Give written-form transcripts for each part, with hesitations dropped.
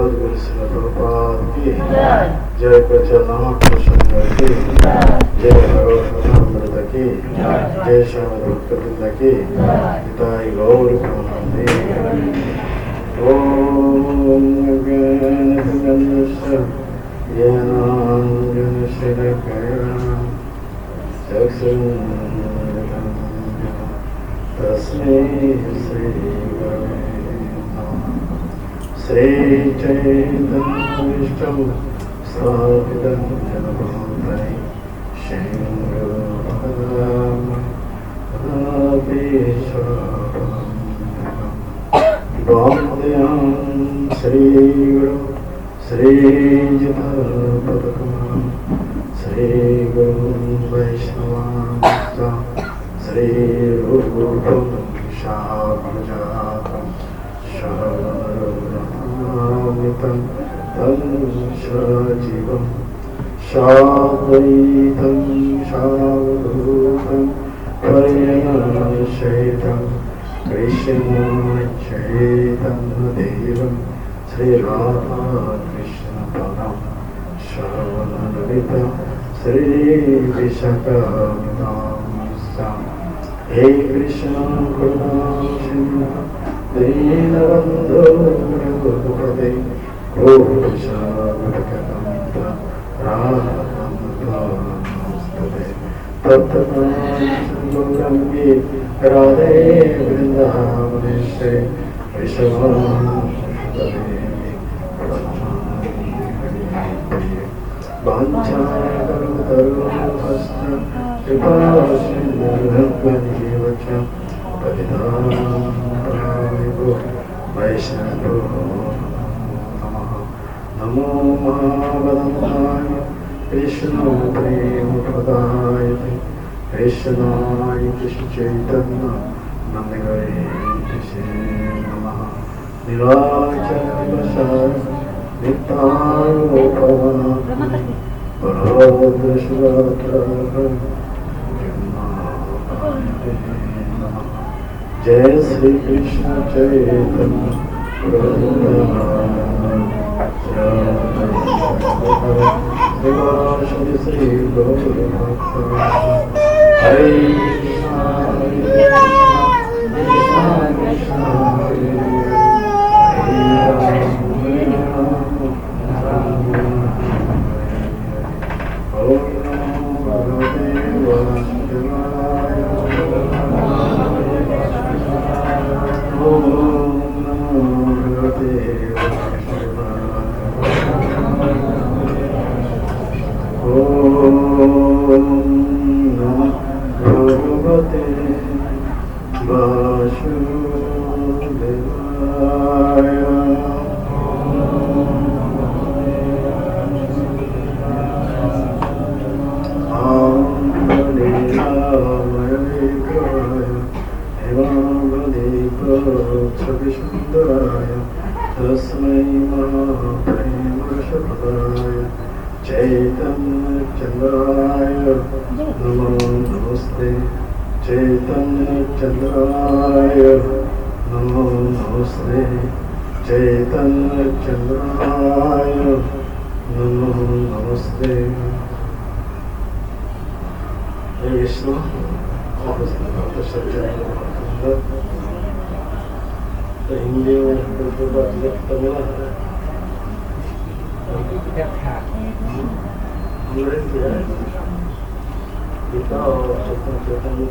जगद्गुरु श्रील प्रभुपाद की जय प्रचन्नाथ प्रसन्न की जय भगवत अमृत की जय श्यामद भक्तवृंद की पिताई गौर प्रेमानंदे ओम ज्ञानतिमिरन्धस्य ज्ञानाञ्जनशलाकया चक्षुरुन्मीलितं तस्मै श्रीगुरवे श्रीचैतन्यविष्टं स्थापितं जगद्गुरुं वामदेवं श्रीगुरु श्रीयुतपदकमलं श्रीगुरुं वैष्णवांश्च श्रीरूपं शाकजातं शरणमृतं तं सजीवं शाद्वैतं शावधूतं पर्यनशयितं कृष्णचैतन्यदेवं श्रीराधाकृष्णपदं शरणमृतं श्रीविशाखामितां हे कृष्ण करुणा सिन्धु दीनबन्धो रघुपते गोपिकामृतकरं रामते तत्तमागौरङ्गे राधे वृन्दावनेश्वरे वैष्णवांशदेवी वाञ्छाकल्पतरुभ्यश्च कृपासिन्धुभ्येव च पतितानां वैष्णवो नमः नमो महावदनाय कृष्णप्रेमप्रदाय कृष्णाय कृष्णचैतन्य नन्दगणे नमः नीलाचलनिवासाय नित्याय पवनाय परमदर्शनाय जय श्री कृष्ण चैतन्य प्रभु नित्यानंद श्री गौर हरे कृष्ण हरे ओम नमो भगवते वासुदेवाय ओम नमो भगवते ओम नमो भगवते वासुदेवाय छविसुन्दराय तस्मै महाप्रेमरसप्रदाय चैतन्यचन्द्राय नमो नमस्ते चैतन्यचन्द्राय नमो नमस्ते चैतन्यचन्द्राय नमो नमस्ते हरे कृष्ण हिंदी में तमिल है गीता और चैतन्य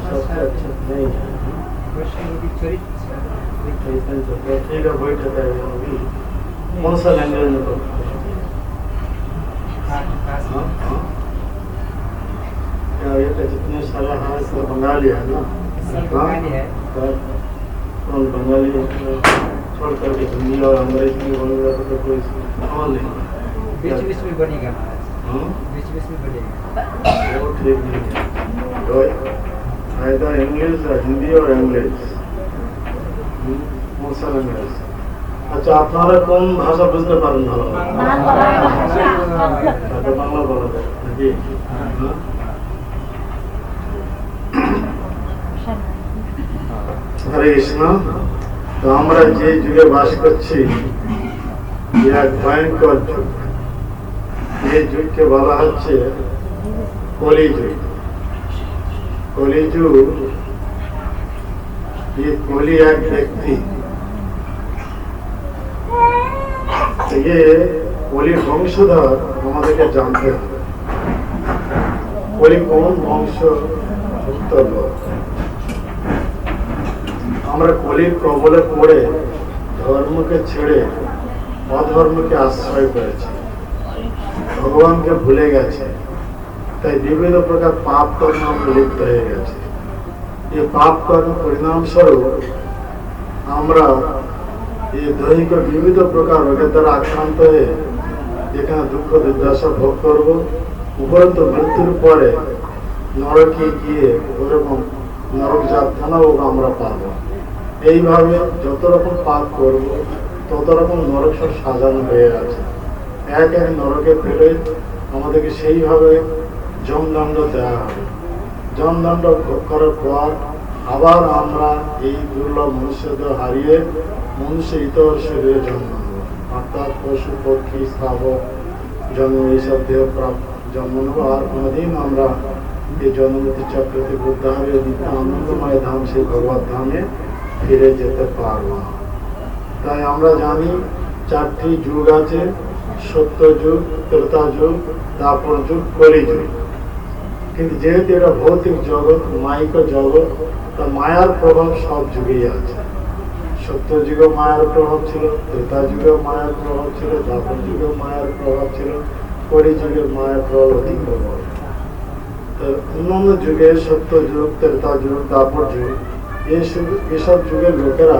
सबसे अच्छा नहीं है ठीक है बैठ जाता है अभी कौन सा लैंग्वेज में ये जितने सारा है इसका बंगाली है ना कौन बंगाली छोड़ करके हिंदी और अंग्रेजी में बोलेगा तो कोई सवाल नहीं बीच में बनेगा बीच में बनेगा वो ठीक नहीं है तो आइदर इंग्लिश हिंदी और इंग्लिश कौन सा लैंग्वेज अच्छा আপনারা কোন ভাষা বুঝতে পারেন ভালো বাংলা বলা যায় নাকি হরে কৃষ্ণ। তো আমরা যে যুগে বাস করছি এক ভয়ঙ্কর যুগ। এই যুগকে বলা হচ্ছে কলিযুগ। কলিযুগ, ये कोली एक व्यक्ति, ये कोली বংশধর আমাদেরকে জানতে হবে। কোলি কোন বংশ উত্তর লোক। আমরা কলির কবলে পড়ে ধর্মকে ছেড়ে অধর্মকে আশ্রয় করেছি, ভগবানকে ভুলে গেছে। তাই বিভিন্ন প্রকার পাপ কর্ম আমরা লিপ্ত হয়ে গেছে। এই পাপ কর্ম পরিণাম স্বরূপ আমরা এই দৈহিক বিবিধ প্রকার রোগের দ্বারা আক্রান্ত হয়ে যেখানে দুঃখ দুর্দশা ভোগ করব, উপরন্তু মৃত্যুর পরে নরকে গিয়ে ওরকম নরক যাতনাও আমরা পাব। এইভাবে যত রকম পাপ করব তত রকম নরক সব সাজানো হয়ে আছে। এক এক নরকে ফেলে আমাদেরকে সেইভাবে যমদণ্ড দেওয়া হবে। যমদণ্ড ভোগ করার পর আবার আমরা এই দুর্লভ মনুষ্যদের হারিয়ে মনুষ্য ইতর শরীরে জন্ম নেব, অর্থাৎ পশু পক্ষী স্থাবক জন্ম এইসব দেহ প্রাপ্ত জন্ম নেব। আর কোনোদিন আমরা এই জন্মমৃত্যু চক্রতে বুদ্ধাহারে নিত্য আনন্দময় ধাম সেই ভগবত ধামে ফিরে যেতে পারব না। তাই আমরা জানি চারটি যুগ আছে, সত্য যুগ, ত্রেতা যুগ, দ্বাপর যুগ, কলিযুগ। কিন্তু যেহেতু এটা ভৌতিক জগৎ, মায়িক জগৎ, তা মায়ার প্রভাব সব যুগেই আছে। সত্য যুগেও মায়ার প্রভাব ছিল, ত্রেতা যুগেও মায়ার প্রভাব ছিল, দ্বাপর যুগেও মায়ার প্রভাব ছিল, কলি যুগের মায়ার প্রভাব অধিক প্রভাব। তো অন্যান্য যুগে সত্য যুগ, ত্রেতা যুগ, দ্বাপর যুগ, এসব যুগের লোকেরা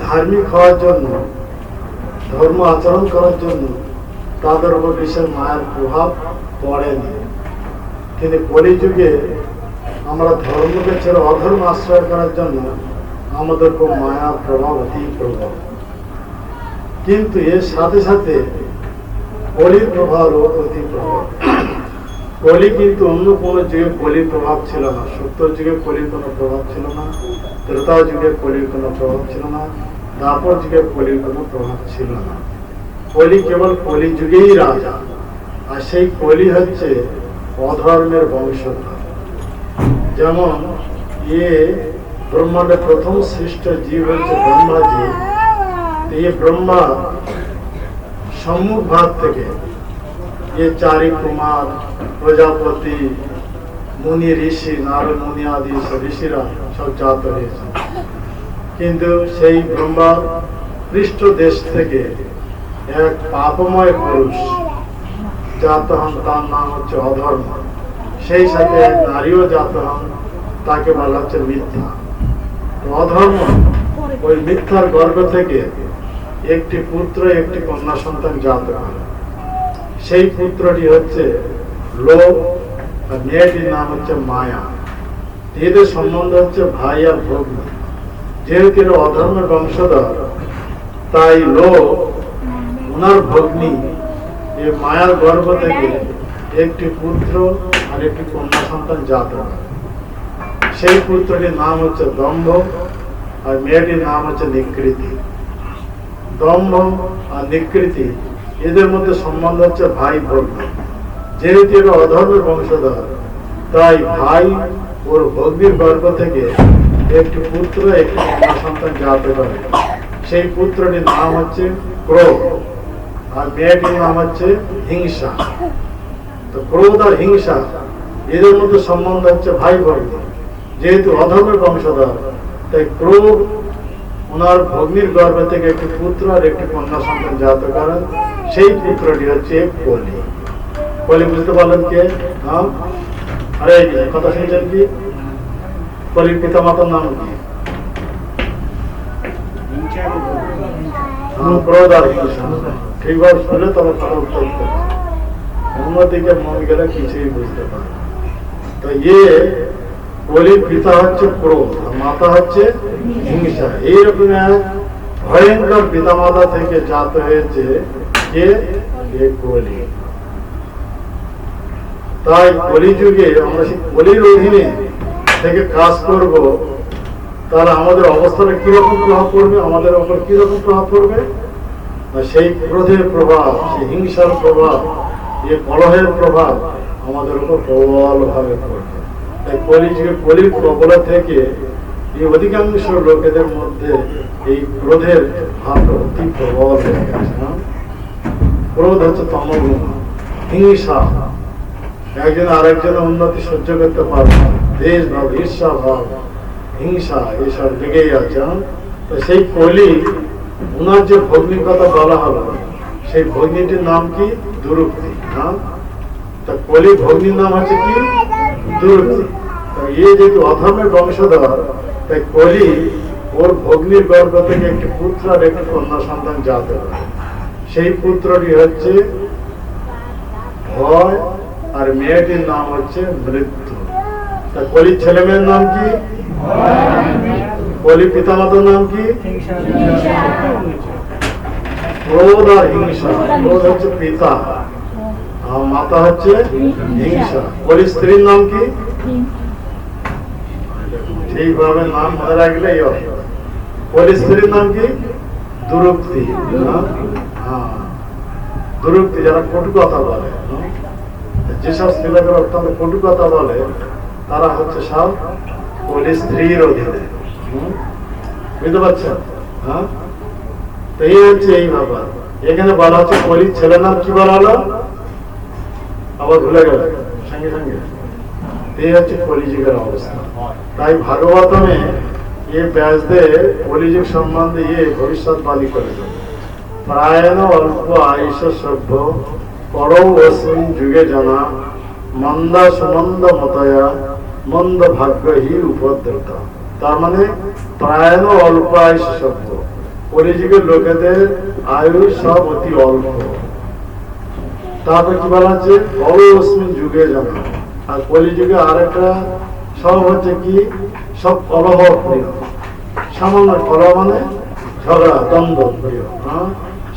ধার্মিক হওয়ার জন্য, ধর্ম আচরণ করার জন্য তাদের উপর বিশেষ মায়ের প্রভাব পড়েনি। কিন্তু কলিযুগে আমরা ধর্মকে ছেড়ে অধর্ম আশ্রয় করার জন্য আমাদের উপর মায়ার প্রভাব অতি প্রভাব। কিন্তু এর সাথে সাথে কলির প্রভাবও অতি প্রভাব। কলি কিন্তু অন্য কোনো যুগে কলির প্রভাব ছিল না। সত্য যুগে কলির কোনো প্রভাব ছিল না, ত্রেতা যুগে কলির কোনো প্রভাব ছিল না, দ্বাপর যুগে কলির কোনো প্রভাব ছিল না। কলি কেবল কলি যুগেই রাজা। আর সেই কলি হচ্ছে অধর্মের বংশধর। যেমন ব্রহ্মাণ্ডের প্রথম সৃষ্ট জীব হচ্ছে ব্রহ্মাজি। এই ব্রহ্মা সম্মুখ ভাগ থেকে চারি কুমার, প্রজাপতি, মুনি, ঋষি, নারদ মুনি আদি ঋষিরা সব জাত হয়েছে। কিন্তু সেই ব্রহ্মা পৃষ্ঠ দেশ থেকে এক পাপময় পুরুষ জাত হন, তার নাম হচ্ছে অধর্ম। সেই সাথে এক নারীও জাত হন, তাকে বলা হচ্ছে মিথ্যা। অধর্ম ওই মিথ্যার গর্ভ থেকে একটি পুত্র, একটি কন্যা সন্তান জাত হয়। সেই পুত্রটি হচ্ছে লোভ, আর মেয়েটির নাম হচ্ছে মায়া। এদের সম্বন্ধ হচ্ছে ভাই আর ভগ্নী। যেহেতু এরা অধর্মের বংশধর, তাই লোভ ওনার ভগ্নী এই মায়ার গর্ভ থেকে একটি পুত্র আর একটি কন্যা সন্তান জাত হয়। সেই পুত্রটির নাম হচ্ছে দম্ভ, আর মেয়েটির নাম হচ্ছে নিকৃতি। দম্ভ আর নিকৃতি এদের মধ্যে সম্বন্ধ হচ্ছে ভাই ভগ্নী। যেহেতু এরা অধর্মের বংশধর, তাই ভাই ওর ভগ্নীর গর্ভ থেকে একটি পুত্র, একটি কন্যা সন্তান জাত করে। সেই পুত্রটির নাম হচ্ছে ক্রোধ, আর মেয়েটির নাম হচ্ছে হিংসা। তো ক্রোধ আর হিংসা এদের মধ্যে সম্বন্ধ হচ্ছে ভাই ভগ্নী। যেহেতু অধর্মের বংশধর, তাই ক্রোধ ওনার ভগ্নীর গর্ভ থেকে একটি পুত্র আর একটি কন্যা সন্তান জাত করেন। সেই পুত্রটি হচ্ছে কলি। কলি বুঝতে পারলেন কে? আরে কথা শুনছেন কি? কলির পিতা মাতার নাম কি? ক্রোধ আর হিংসা। ঠিকভাবে শুনলে তবে কথা উত্তর করতে, অন্যদিকে মন গেলে কিছুই বুঝতে পারে। তো কলির পিতা হচ্ছে ক্রোধ, মাতা হচ্ছে হিংসা। এইরকম এক ভয়ঙ্কর পিতা মাতা থেকে জাত হয়েছে কলি। তাই কলিযুগে আমরা সেই কলির অধীনে থেকে কাজ করব, তাহলে আমাদের অবস্থাটা কিরকম প্রভাব পড়বে, আমাদের ওপর কিরকম প্রভাব পড়বে? সেই ক্রোধের প্রভাব, সেই হিংসার প্রভাব, এই কলহের প্রভাব আমাদের উপর প্রবলভাবে পড়বে। তাই কলির প্রবল থেকে এই অধিকাংশ লোকেদের মধ্যে এই ক্রোধের ভাবটা অতি প্রবল হয়ে গেছে। ক্রোধ হচ্ছে তমগুণ, হিংসা, একজন আরেকজনের উন্নতি সহ্য করতে পারবে না, দেশ ভাব, ঈর্ষা ভাব, হিংসা এসব লেগেই আছে। তো সেই কলি, ওনার যে ভগ্নির কথা বলা হলো, সেই ভগ্নিটির নাম কি? দুরুক্তি। তা কলি ভগ্নির নাম হচ্ছে কি? দুরুক্তি। এ যেহেতু অধর্মের বংশধর, তাই কলি ওর ভগ্নির গর্ভ থেকে একটি পুত্র আর একটি কন্যা সন্তান জাত হয়। সেই পুত্রটি হচ্ছে ভয়, আর মেয়েটির নাম হচ্ছে মৃত্যু। তা কলির ছেলে মেয়ের নাম কি? কলি পিতামাতার নাম কি? ক্রোধ আর হিংসা। ক্রোধ হচ্ছে পিতা, আর মাতা হচ্ছে হিংসা। কলির স্ত্রীর নাম কি? ঠিকভাবে নাম মনে রাখলে এই অর্থ। কলির স্ত্রীর নাম কি? দুরুক্তি। দুরুক্তি, যারা কটু কথা বলে, যেসব স্ত্রীলোকের অত্যন্ত কটু কথা বলে, তারা হচ্ছে সব কলির স্ত্রীর অধীনে। বুঝতে পারছেন? তো এই হচ্ছে এই ব্যাপার। এখানে বলা হচ্ছে কলির ছেলের নাম কি বলা হলো? আবার ভুলে গেল সঙ্গে সঙ্গে। এই হচ্ছে কলিযুগের অবস্থা। তাই ভাগবতমে এ ব্যাসদের কলিযুগ সম্বন্ধে ভবিষ্যৎবাণী করেছেন। প্রায়ণ অল্প আয়ুষ সভ্য করৌ অস্মিন যুগে জানা মন্দা সুমন্দ মতয়া মন্দ ভাগ্য হি উপদ্রত। তার মানে প্রায়ণ অল্প আয়ুষ সভ্য, কলিযুগের লোকেদের আয়ু সব অতি অল্প। তারপর কি বলা হচ্ছে? করৌ অস্মিন যুগে জানা। আর কলিযুগে আরেকটা সব হচ্ছে কি? সব কলহ প্রিয়। সামান্য কলহ মানে ঝগড়া, দ্বন্দ্ব প্রিয়।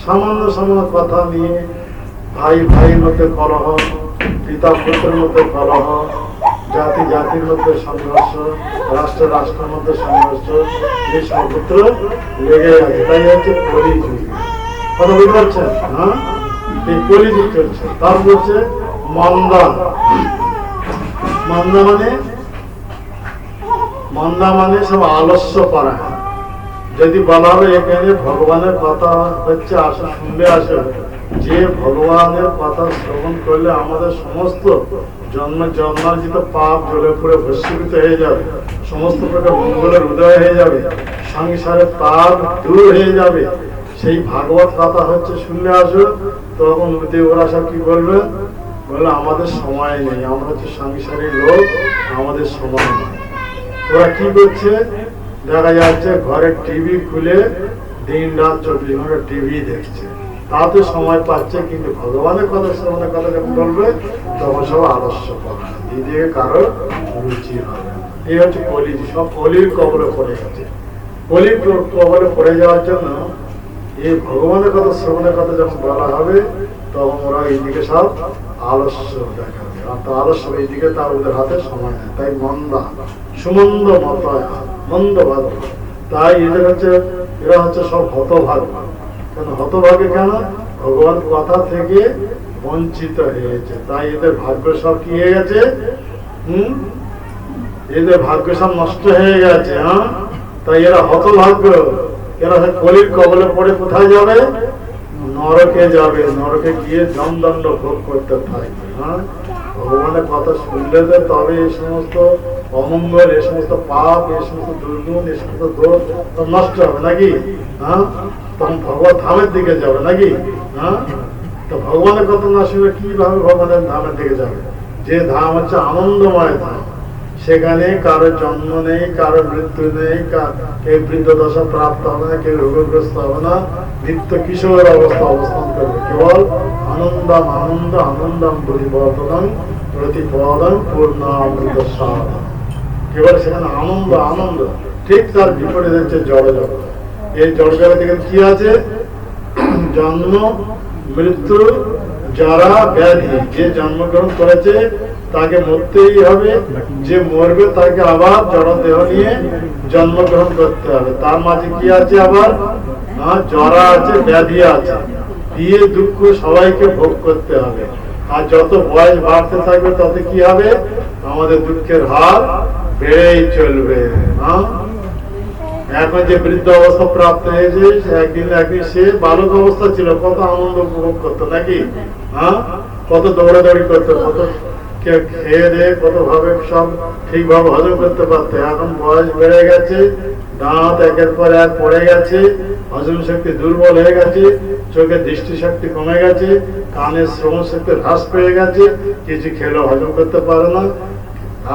সামান্য সামান্য কথা নিয়ে ভাই ভাইয়ের মধ্যে কলহ, পিতা পুত্রের মধ্যে কলহ, জাতি জাতির মধ্যে সংঘর্ষ, রাষ্ট্র রাষ্ট্রের মধ্যে সংঘর্ষ, এই সর্বত্র লেগে আছে। তাই হচ্ছে কলিযুগ। কথা বুঝতে পারছেন? এই কলিযুগ চলছে। তারপর হচ্ছে মন্দা। মন্দা মানে সব আলস্য করা। যদি বলা হবে এখানে ভগবানের কথা হচ্ছে, আসো শুনবে, আসো, যে ভগবানের কথা শ্রবণ করলে আমাদের সমস্ত জন্মার্জিত পাপ জ্বলে পুড়ে ভস্মীভূত হয়ে যাবে, সমস্ত প্রকার মঙ্গলের উদয় হয়ে যাবে, সংসারের তাপ দূর হয়ে যাবে, সেই ভাগবত কথা হচ্ছে শুনলে আসো। তখন ওরা সব কি করবে? বলে আমাদের সময় নেই, আমরা হচ্ছে সংসারের লোক, আমাদের সময় নেই। ওরা কি করছে? দেখা যাচ্ছে ঘরে টিভি খুলে দিন রাত 24 ঘন্টা টিভি দেখছে, তাতে সময় পাচ্ছে, কিন্তু ভগবানের কথা শ্রবণের কথা যখন বলবে তখন সব আলস্য পাবে, দিদিকে কারো রুচি হবে। এই হচ্ছে কলি। সব কলির কবলে পড়ে গেছে। কলির কবলে পড়ে যাওয়ার জন্য এই ভগবানের কথা শ্রবণের কথা যখন বলা হবে, তখন ওরা এইদিকে সব আলস্য দেখাবে। আর তো আলস্য এইদিকে তার ওদের হাতে সময় নেই। তাই মন্দা সুমন্দ মতয়া, মন্দ ভাগ। তাই এরা হচ্ছে সব হতভাগ। কেন হতভাগে? কেন? ভগবান কথা থেকে বঞ্চিত হয়েছে। তাই এদের ভাগ্য সব কি হয়ে গেছে? এদের ভাগ্য সব নষ্ট হয়ে গেছে। তাই এরা হতভাগ্য। এরা কলির কবলে পড়ে কোথায় যাবে? নরকে যাবে। নরকে গিয়ে জমদণ্ড ভোগ করতে থাকবে। ভগবানের কথা শুনলে তবে এই সমস্ত অমঙ্গল, এই সমস্ত পাপ, এই সমস্ত দুর্গুণ, এই সমস্ত দোষ নষ্ট হবে নাকি? তখন ভগবত ধামের দিকে যাবে নাকি? তো ভগবানের কথা না শুনে কিভাবে ভগবানের ধামের দিকে যাবে? যে ধাম হচ্ছে আনন্দময় ধাম, সেখানে কারো জন্ম নেই, কারো মৃত্যু নেই, কেউ বৃদ্ধ দশা প্রাপ্ত হবে না, কেউ রোগগ্রস্ত হবে না, নিত্য কিশোর অবস্থা অবস্থান করবে। কেবল আনন্দম আনন্দ আনন্দম পরিবর্তন প্রতিপদম পূর্ণামৃত সাধন। কেবল সেখানে আনন্দ আনন্দ। ঠিক তার বিপরীত হচ্ছে জড় জগৎ। এই জড় জগতে কি আছে? জন্ম, মৃত্যু, যারা ব্যাধি। যে জন্মগ্রহণ করেছে তাকে মরতেই হবে। যে মরবে তাকে আবার জড় দেহ নিয়ে জন্মগ্রহণ করতে হবে। তার মাঝে কি আছে আবার? জরা আছে, ব্যাধি আছে, দিয়ে দুঃখ সবাইকে ভোগ করতে হবে। আর যত বয়স বাড়তে থাকবে তত কি হবে? আমাদের দুঃখের হার বেড়েই চলবে। এখন যে বৃদ্ধ অবস্থা প্রাপ্ত হয়েছে, একদিন সে বালক অবস্থা ছিল, কত আনন্দ উপভোগ করতো নাকি? কত দৌড়াদৌড়ি করতো, কত খেয়ে দিয়ে কত ভাবে সব ঠিকভাবে হজম করতে পারতো। এখন বয়স বেড়ে গেছে, দাঁত একের পর এক পড়ে গেছে, হজম শক্তি দুর্বল হয়ে গেছে, চোখের দৃষ্টি শক্তি কমে গেছে, কানের শ্রবণ শক্তি হ্রাস পেয়ে গেছে, কিছু খেলেও হজম করতে পারে না।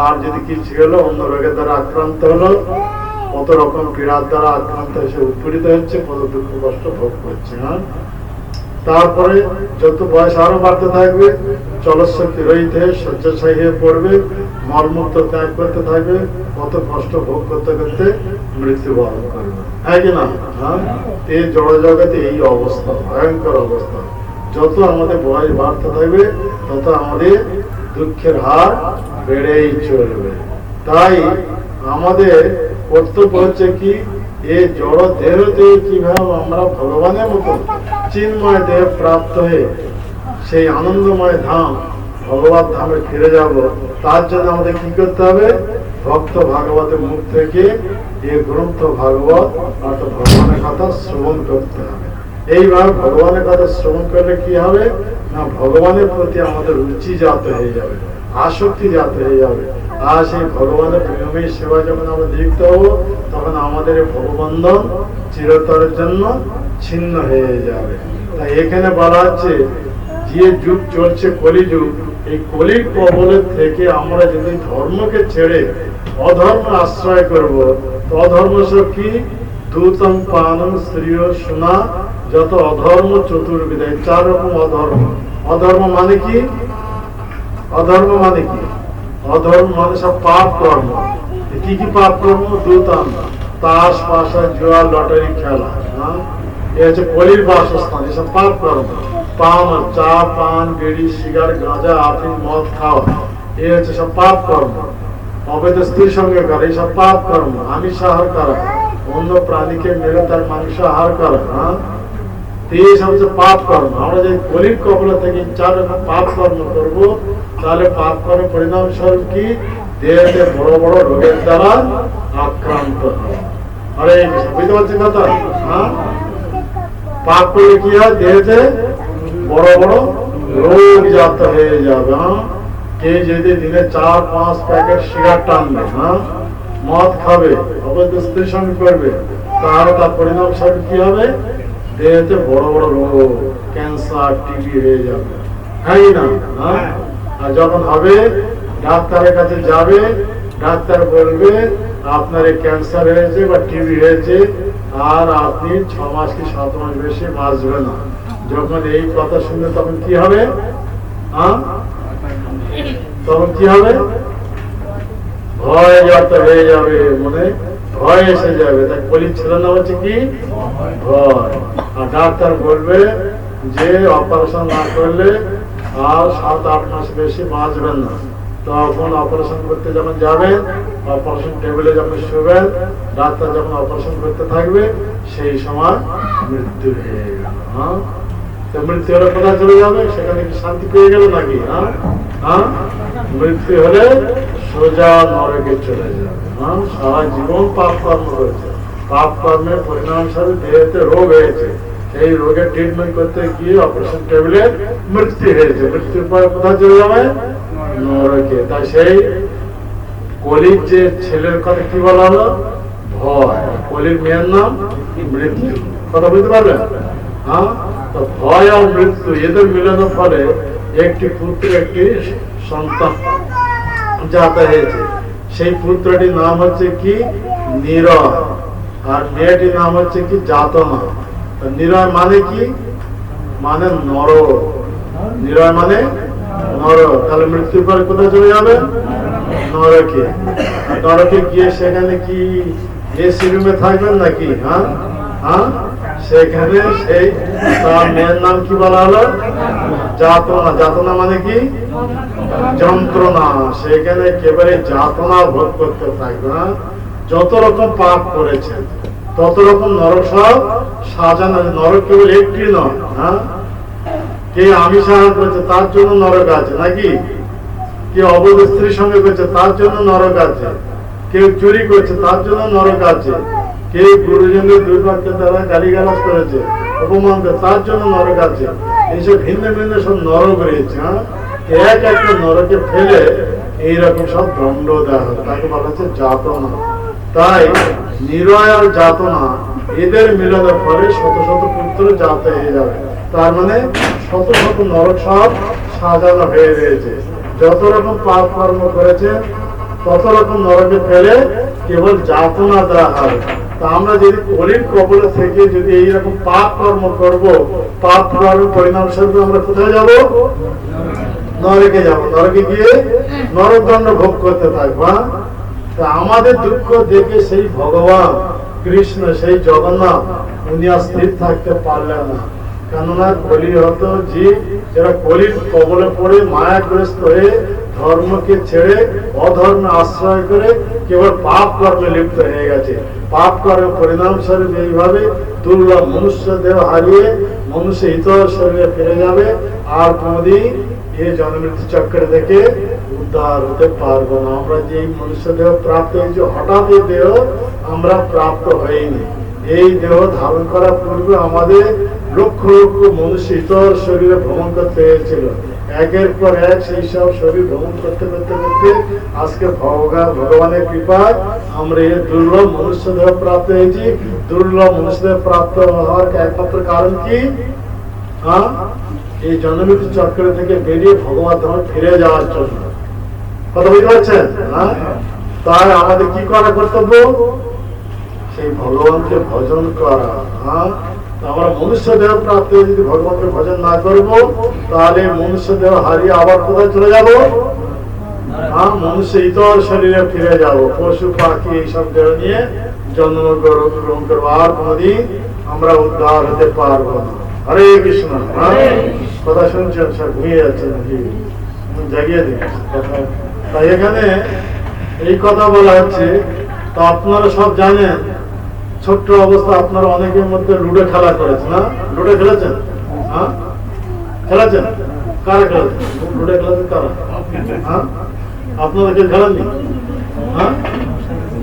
আর যদি কিছু হলো অন্য রোগের দ্বারা আক্রান্ত হলো, কত রকম পীড়ার দ্বারা আক্রান্ত এসে উৎপীড়িত হচ্ছে, কত দুঃখ কষ্ট ভোগ করছে। তারপরে যত বয়স আরো বাড়তে থাকবে, চলশক্তি রহিত হয়ে শয্যাশায়ী হয়ে পড়বে, মলমূত্র ত্যাগ করতে থাকবে, কত কষ্ট ভোগ করতে করতে মৃত্যুবরণ করবে। হ্যাঁ কি না? এই জড় জগতে এই অবস্থা, ভয়ঙ্কর অবস্থা। যত আমাদের বয়স বাড়তে থাকবে তত আমাদের দুঃখের হার বেড়েই চলবে। তাই আমাদের কর্তব্য হচ্ছে কি, এই জড় দেহতে কিভাবে আমরা ভগবানের মতো চিন্ময় দেহ প্রাপ্ত হয়ে সেই আনন্দময় ধাম ভগবত ধামে ফিরে যাব। তার জন্য আমাদের কি করতে হবে? ভক্ত ভাগবতের মুখ থেকে এই গ্রন্থ ভাগবত অর্থাৎ ভগবানের কথা শ্রবণ করতে হবে। এইভাবে ভগবানের কথা শ্রবণ করলে কি হবে না, ভগবানের প্রতি আমাদের রুচি জাত হয়ে যাবে, আসক্তি জাত হয়ে যাবে। আর সেই ভগবানের প্রেমের সেবা যখন আমরা লিপ্ত হবো, তখন আমাদের ভগবন্ধন চিরতরের জন্য ছিন্ন হয়ে যাবে। তাই এখানে বলা হচ্ছে, যে যুগ চলছে কলিযুগ, এই কলির কবলের থেকে আমরা যদি ধর্মকে ছেড়ে অধর্ম আশ্রয় করব, তো অধর্ম সব কি? দূতম পানম স্ত্রীয় সোনা, যত অধর্ম চতুর্বিধায়, 4 রকম অধর্ম। অধর্ম মানে কি? অধর্ম মানে কি? অধর্ম মানে সব পাপ কর্ম। কি কি পাপ কর্ম? দূতম, তাস পাশা জুয়া লটারি খেলা, এ হচ্ছে কলির বাসস্থান, এসব পাপ কর্ম। পান, চা পান বিড়ি সিগারেট গাঁজা আফিম মদ খাওয়া, এ হচ্ছে সব পাপ কর্ম। অবৈধ স্ত্রীর সঙ্গে করা, এইসব পাপ কর্ম। আমিষ আহার করা, অন্য প্রাণীকে মেরে তার মাংস আহার করা, এই সব হচ্ছে পাপ কর্ম। আমরা যদি কলির কবল থেকে 4 রকম পাপ কর্ম করবো, তাহলে পাপ কর্মের পরিণাম স্বরূপ কি? দেহতে বড় বড় রোগের দ্বারা আক্রান্ত হয়। আরে বুঝতে পারছেন কথা? পাপ করলে কি হয়? দেহতে বড় বড় রোগ জাত হয়ে যাবে। কে যদি দিনে 4-5 প্যাকেট সিগারেট টানবে, মদ খাবে, অবৈধ স্ত্রীর সঙ্গে করবে, তাহলে তার পরিণাম স্বরূপ কি হবে? দেহতে বড় বড় রোগ, ক্যান্সার, টিবি হয়ে যাবে। হ্যাঁ না? আর যখন হবে, ডাক্তারের কাছে যাবে, ডাক্তার বলবে আপনার এই ক্যান্সার হয়েছে বা টিবি হয়েছে, আর আপনি 6 মাস কি 7 মাস বেশি বাঁচবে না। যখন এই কথা শুনবে তখন কি হবে? তখন কি হবে? ভয় জাত হয়ে যাবে, মনে ভয় এসে যাবে। তাই কলির ছিল না হচ্ছে কি? ভয়। আর ডাক্তার বলবে যে অপারেশন না করলে আর 7-8 মাস বেশি বাঁচবেন না। তখন অপারেশন করতে যখন যাবেন, অপারেশন টেবিলে যখন শুবেন, ডাক্তার যখন অপারেশন করতে থাকবে, সেই সময় মৃত্যু হয়ে গেল। মৃত্যু হলে কোথায় চলে যাবে? সেখানে কি শান্তি পেয়ে গেল নাকি? মৃত্যু হলে সোজা নরকে চলে যাবে। সারা জীবন পাপ কর্ম করেছে, পাপ কর্মের পরিণাম স্বরূপ দেহেতে রোগ হয়েছে, এই রোগের ট্রিটমেন্ট করতে গিয়ে অপারেশন টেবিলে মৃত্যু হয়েছে। মৃত্যুর পরে কোথায় চলে যাবে? নরকে। তাই সেই কলির যে ছেলের কথা কি বলা হলো? ভয়। কলির মেয়ের নাম মৃত্যু। কথা বুঝতে পারলেন? ভয় আর মৃত্যু এদের মিলনের ফলে একটি পুত্র, একটি সন্তান জাত হয়েছে। সেই পুত্রটির নাম হচ্ছে কি? নিরয়। আর মেয়েটির নাম হচ্ছে কি? যাতনা। নিরয় মানে কি? মানে নর। নিরয় মানে নর। তাহলে মৃত্যুর পরে কোথায় চলে যাবে? নরকে। নরকে গিয়ে সেখানে কি এসি রুমে থাকবেন নাকি? সেখানে সেই তার মেয়ের নাম কি বলা হলো? যাতনা। যাতনা মানে কি? যন্ত্রণা। সেখানে একেবারে যাতনা ভোগ করতে থাকবে না। যত রকম পাপ করেছেন তত রকম নরক সব সাজানো। নরক কেবল একটি নয়, হ্যাঁ? কে আমিষ আহার করেছে তার জন্য নরক আছে নাকি? কে অবৈধ স্ত্রীর সঙ্গে করেছে তার জন্য নরক আছে, কেউ চুরি করছে তার জন্য নরক আছে, কেউ গুরুজনদের দুর্ভাগ্যের দ্বারা গালিগালাজ করেছে, অপমান করে তার জন্য নরক আছে। এইসব ভিন্ন ভিন্ন সব নরক রয়েছে, হ্যাঁ? এক একটা নরকে ফেলে এইরকম সব দণ্ড দেওয়া হবে, তাকে বলা হচ্ছে যাতনা। তাই নিরয় আর যাতনা এদের মিলনের পরে শত শত পুত্র জাত হয়ে যাবে। তার মানে শত শত নরক সব সাজানো হয়ে রয়েছে। যত রকম পাপ কর্ম করেছে তত রকম নরকে ফেলে কেবল যাতনা দেওয়া হবে। তা আমরা যদি কলির কবলে থেকে যদি এইরকম পাপ কর্ম করব, পাপ কর্মের পরিণাম স্বরূপ আমরা কোথায় যাব? নরকে যাব। নরকে গিয়ে নরকদণ্ড ভোগ করতে থাকবো। তা আমাদের দুঃখ দেখে সেই ভগবান কৃষ্ণ, সেই জগন্নাথ, উনি আর স্থির থাকতে পারলেন না। কেননা কলিহত জীব যারা কলির কবলে পড়ে মায়াগ্রস্ত হয়ে ধর্মকে ছেড়ে অধর্মে আশ্রয় করে কেবল পাপ কর্মে লিপ্ত হয়ে গেছে। পাপ কর্মের পরিণাম স্বরূপ এইভাবে দুর্লভ মনুষ্য দেহ হারিয়ে মনুষ্য ইতর শরীরে ফিরে যাবে, আর কোনদিন এই জন্মমৃত্যু চক্র থেকে উদ্ধার হতে পারবো না। আমরা যে মনুষ্য দেহ প্রাপ্ত হয়েছে, হঠাৎ এই দেহ আমরা প্রাপ্ত হইনি। এই দেহ ধারণ করার পূর্বে আমাদের লক্ষ লক্ষ মনুষ্য ইতর শরীরে ভ্রমণ করতে হয়েছিল। একের পর এক সেই সব শরীর ভ্রমণ করতে করতে করতে আজকে ভগবানের কৃপায় আমরা এই দুর্লভ মনুষ্য দেহ প্রাপ্ত হয়েছি। দুর্লভ মনুষ্য দেহ প্রাপ্ত হওয়ার একমাত্র কারণ কি? এই জন্মমৃত্যু চক্র থেকে বেরিয়ে ভগবান ধামে ফিরে যাওয়ার জন্য। কথা বুঝতে পারছেন? তাই আমাদের কি করা কর্তব্য? সেই ভগবানকে ভজন করা। আমরা মনুষ্য দেহ প্রাপ্ত হয়ে যদি ভগবানকে ভজন না করবো, তাহলে মনুষ্য দেহ হারিয়ে আবার কোথায় চলে যাব? মনুষ্য ইতর শরীরে ফিরে যাব। পশু পাখি এইসব দেহ নিয়ে জন্ম গ্রহণ করবো, আর কোনদিন আমরা উদ্ধার হতে পারবো না। হরে কৃষ্ণ। কথা শুনছেন? সব ঘুমিয়ে যাচ্ছে নাকি? জাগিয়ে দিন। তাই এখানে এই কথা বলা হচ্ছে। তা আপনারা সব জানেন, ছোট্ট অবস্থা আপনারা অনেকের মধ্যে লুডো খেলা করেছেন, না? লুডো খেলেছেন? খেলেছেন? কারা খেলেছেন লুডো? খেলেছেন কারা? আপনারা কেউ খেলেননি?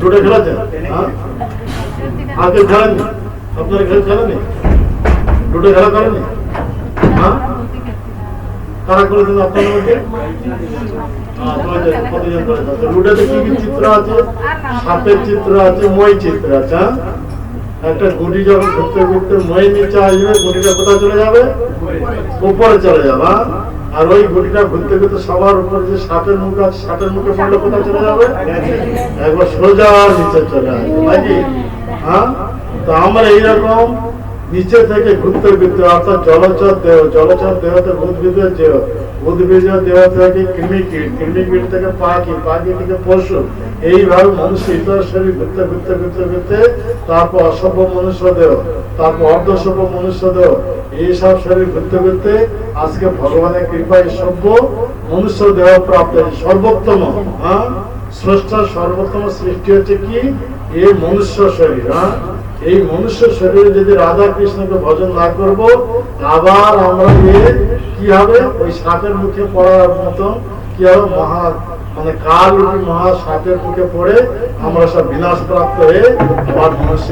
লুডো খেলেছেন? কেউ খেলেননি? আপনারা কেউ খেলেননি? লুডো খেলা করেননি? কারা করেছেন আপনাদের মধ্যে? লুডোতে কি কি চিত্র আছে? সাপের চিত্র আছে, মই চিত্র আছে। একটা গুটি যখন ঘুরতে ঘুরতে মই নিচে আসবে, গুটিটা কোথায় চলে যাবে? উপরে চলে যাবে। আর ওই গুটিটা ঘুরতে ঘুরতে সবার উপরে যে সাপের মুখ আছে, সাপের মুখে পড়লে কোথায় চলে যাবে? একবার সোজা নিচে চলে আসবে নাকি? তো আমরা এইরকম নিচে থেকে ঘুরতে ঘুরতে, অর্থাৎ জলচর দেহ, জলচর দেহতে উদ্ভিদের দেহ, উদ্ভিদ দেহ থেকে কৃমিকীট, কৃমিকীট থেকে পাখি, পাখি থেকে পশু, এইভাবে মনুষ্য ইতর শরীর ঘুরতে ঘুরতে ঘুরতে ঘুরতে তারপর অসভ্য মনুষ্য দেহ, তারপর অর্ধসভ্য মনুষ্য দেহ, এইসব শরীর ঘুরতে ঘুরতে আজকে ভগবানের কৃপায় সভ্য মনুষ্য দেহ প্রাপ্ত। সর্বোত্তম স্রষ্টার সর্বোত্তম সৃষ্টি হচ্ছে কি? এই মনুষ্য শরীর। এই মনুষ্য শরীরে যদি রাধা কৃষ্ণকে ভজন না করব, আবার আমরা কি হবে? ওই সাপের মুখে পড়ার মতো কি হবে? মানে কাল রূপী মহা সাপের মুখে পড়ে আমরা সব বিনাশ প্রাপ্ত হয়ে আবার মনুষ্য